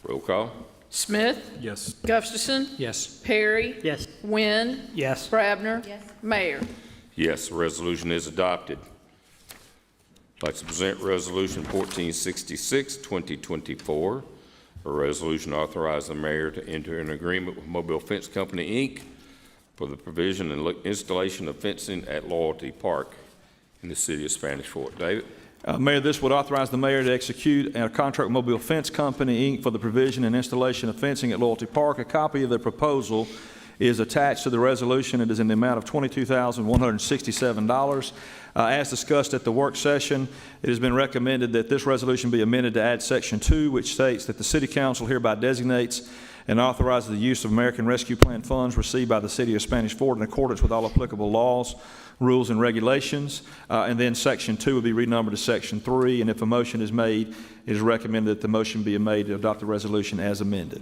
Roll call? Smith. Yes. Gustafson. Yes. Perry. Yes. Wynn. Yes. Brabner. Mayor. Yes, the resolution is adopted. I'd like to present Resolution 1466, 2024, a resolution authorizing the mayor to enter an agreement with Mobile Fence Company, Inc. for the provision and installation of fencing at Loyalty Park in the city of Spanish Fort. David? Mayor, this would authorize the mayor to execute a contract with Mobile Fence Company, Inc. for the provision and installation of fencing at Loyalty Park. A copy of the proposal is attached to the resolution. It is in the amount of $22,167. As discussed at the work session, it has been recommended that this resolution be amended to add Section 2, which states that the City Council hereby designates and authorizes the use of American Rescue Plan funds received by the City of Spanish Fort in accordance with all applicable laws, rules, and regulations. And then Section 2 will be renumbered to Section 3, and if a motion is made, it is recommended that the motion be made to adopt the resolution as amended.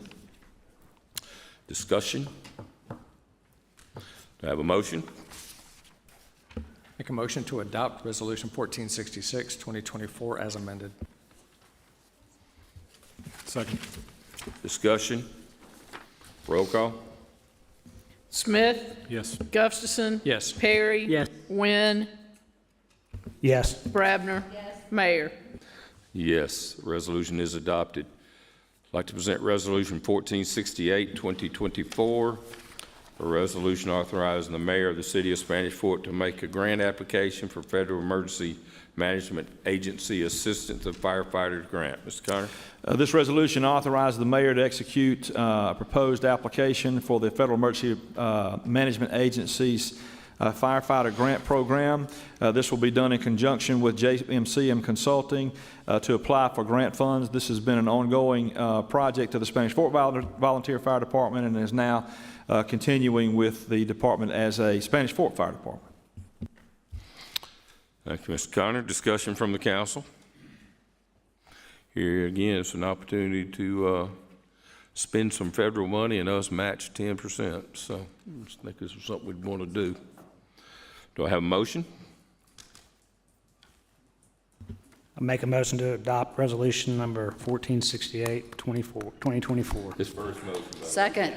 Discussion? Do I have a motion? Make a motion to adopt Resolution 1466, 2024 as amended. Second. Discussion? Roll call? Smith. Yes. Gustafson. Yes. Perry. Yes. Wynn. Yes. Brabner. Mayor. Yes, the resolution is adopted. I'd like to present Resolution 1468, 2024, a resolution authorizing the mayor of the city of Spanish Fort to make a grant application for Federal Emergency Management Agency Assistance of Firefighters Grant. Mr. Connor? This resolution authorizes the mayor to execute a proposed application for the Federal Emergency Management Agency's firefighter grant program. This will be done in conjunction with JMCM Consulting to apply for grant funds. This has been an ongoing project of the Spanish Fort Volunteer Fire Department and is now continuing with the department as a Spanish Fort Fire Department. Thank you, Mr. Connor. Discussion from the council. Here again, it's an opportunity to spend some federal money and us match 10%. So I think this is something we'd want to do. Do I have a motion? I make a motion to adopt resolution number 1468, 2024. This first motion. Second.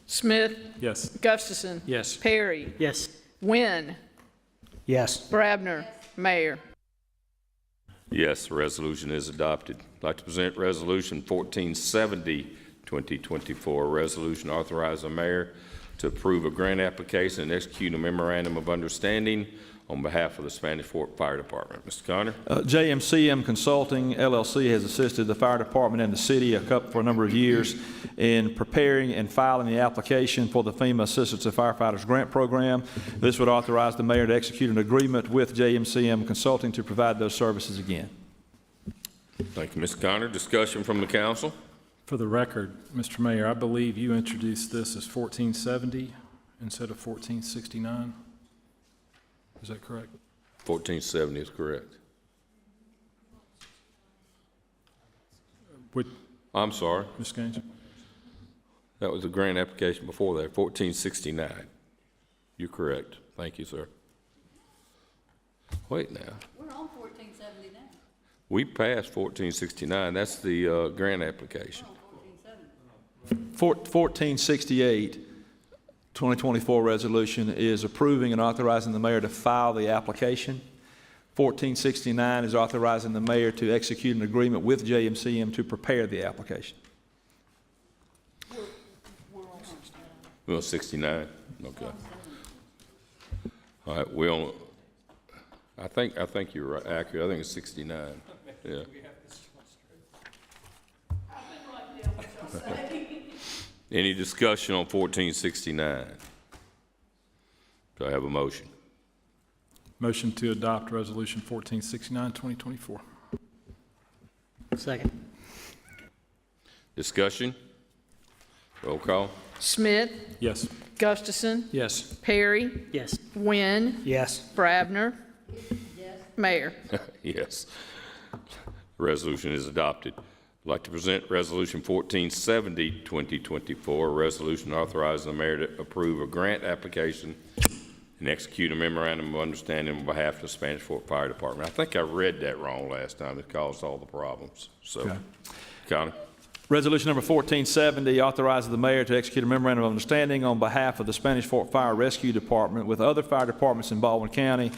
Smith. Yes. Gustafson. Yes. Perry. Yes. Wynn. Yes. Brabner. Mayor. Yes, the resolution is adopted. I'd like to present Resolution 1470, 2024, a resolution authorizing the mayor to approve a grant application and execute a memorandum of understanding on behalf of the Spanish Fort Fire Department. Mr. Connor? JMCM Consulting, LLC, has assisted the fire department and the city for a number of years in preparing and filing the application for the FEMA Assistance to Firefighters Grant Program. This would authorize the mayor to execute an agreement with JMCM Consulting to provide those services again. Thank you, Mr. Connor. Discussion from the council? For the record, Mr. Mayor, I believe you introduced this as 1470 instead of 1469. Is that correct? 1470 is correct. I'm sorry. Ms. Gaines? That was a grant application before that, 1469. You're correct. Thank you, sir. Wait now. We're on 1470 now. We passed 1469. That's the grant application. 1468, 2024 resolution is approving and authorizing the mayor to file the application. 1469 is authorizing the mayor to execute an agreement with JMCM to prepare the application. We're on 69. Okay. All right. We're on. I think you're right, accurate. I think it's 69. Yeah. Any discussion on 1469? Do I have a motion? Motion to adopt Resolution 1469, 2024. Second. Discussion? Roll call? Smith, Yes. Gustafson, Yes. Perry, Yes. Wynn, Yes. Brabner. Mayor. Yes. Resolution is adopted. I'd like to present Resolution 1470, 2024, a resolution authorizing the mayor to approve a grant application and execute a memorandum of understanding on behalf of the Spanish Fort Fire Department. I think I read that wrong last time. It caused all the problems. So, Okay. Connie? Resolution number 1470 authorizes the mayor to execute a memorandum of understanding on behalf of the Spanish Fort Fire Rescue Department with other fire departments in Baldwin County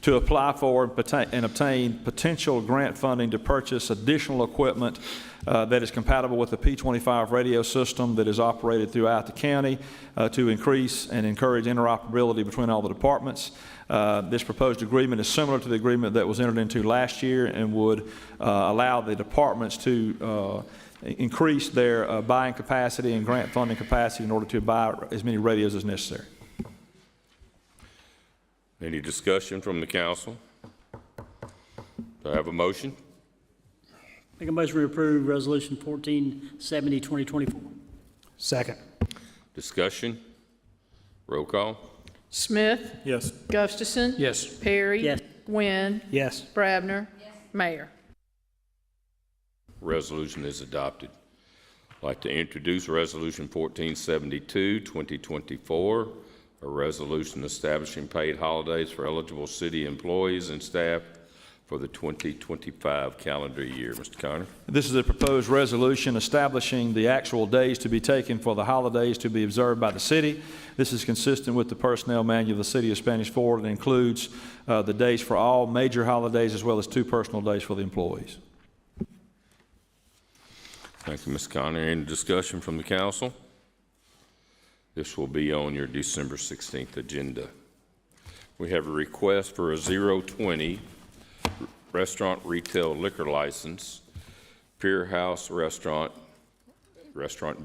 to apply for and obtain potential grant funding to purchase additional equipment that is compatible with the P25 radio system that is operated throughout the county to increase and encourage interoperability between all the departments. This proposed agreement is similar to the agreement that was entered into last year and would allow the departments to increase their buying capacity and grant funding capacity in order to buy as many radios as necessary. Any discussion from the council? Do I have a motion? Make a motion to approve Resolution 1470, 2024. Second. Discussion? Roll call? Smith, Yes. Gustafson. Yes. Perry. Yes. Wynn, Yes. Brabner. Mayor. Resolution is adopted. I'd like to introduce Resolution 1472, 2024, a resolution establishing paid holidays for eligible city employees and staff for the 2025 calendar year. Mr. Connor? This is a proposed resolution establishing the actual days to be taken for the holidays to be observed by the city. This is consistent with the personnel manual of the City of Spanish Fort and includes the days for all major holidays as well as 2 personal days for the employees. Thank you, Ms. Connor. Any discussion from the council? This will be on your December 16th agenda. We have a request for a 020 restaurant retail liquor license, Pier House Restaurant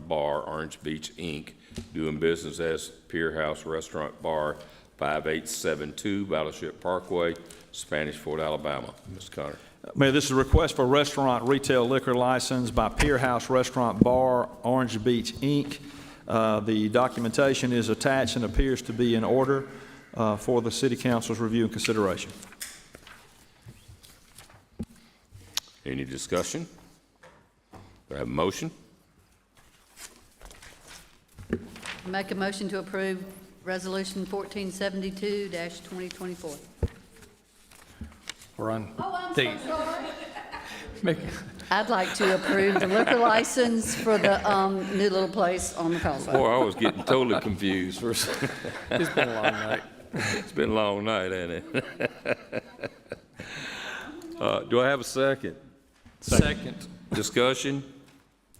Bar, Orange Beach, Inc., doing business as Pier House Restaurant Bar, 5872 Battleship Parkway, Spanish Fort, Alabama. Ms. Connor. Mayor, this is a request for restaurant retail liquor license by Pier House Restaurant Bar, Orange Beach, Inc. The documentation is attached and appears to be in order for the City Council's review and consideration. Any discussion? Do I have a motion? Make a motion to approve Resolution 1472-2024. We're on. Oh, I'm the- so sorry. Make- I'd like to approve the liquor license for the new little place on the causeway. Boy, I was getting totally confused for a second. It's been a long night. It's been a long night, hasn't it? Do I have a second? Second. Discussion?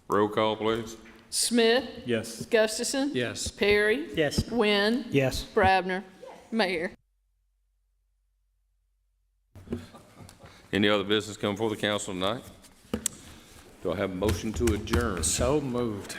Roll call, please. Smith, Yes. Gustafson. Yes. Perry. Yes. Wynn, Yes. Brabner. Mayor. Any other business come before the council tonight? Do I have a motion to adjourn? So moved.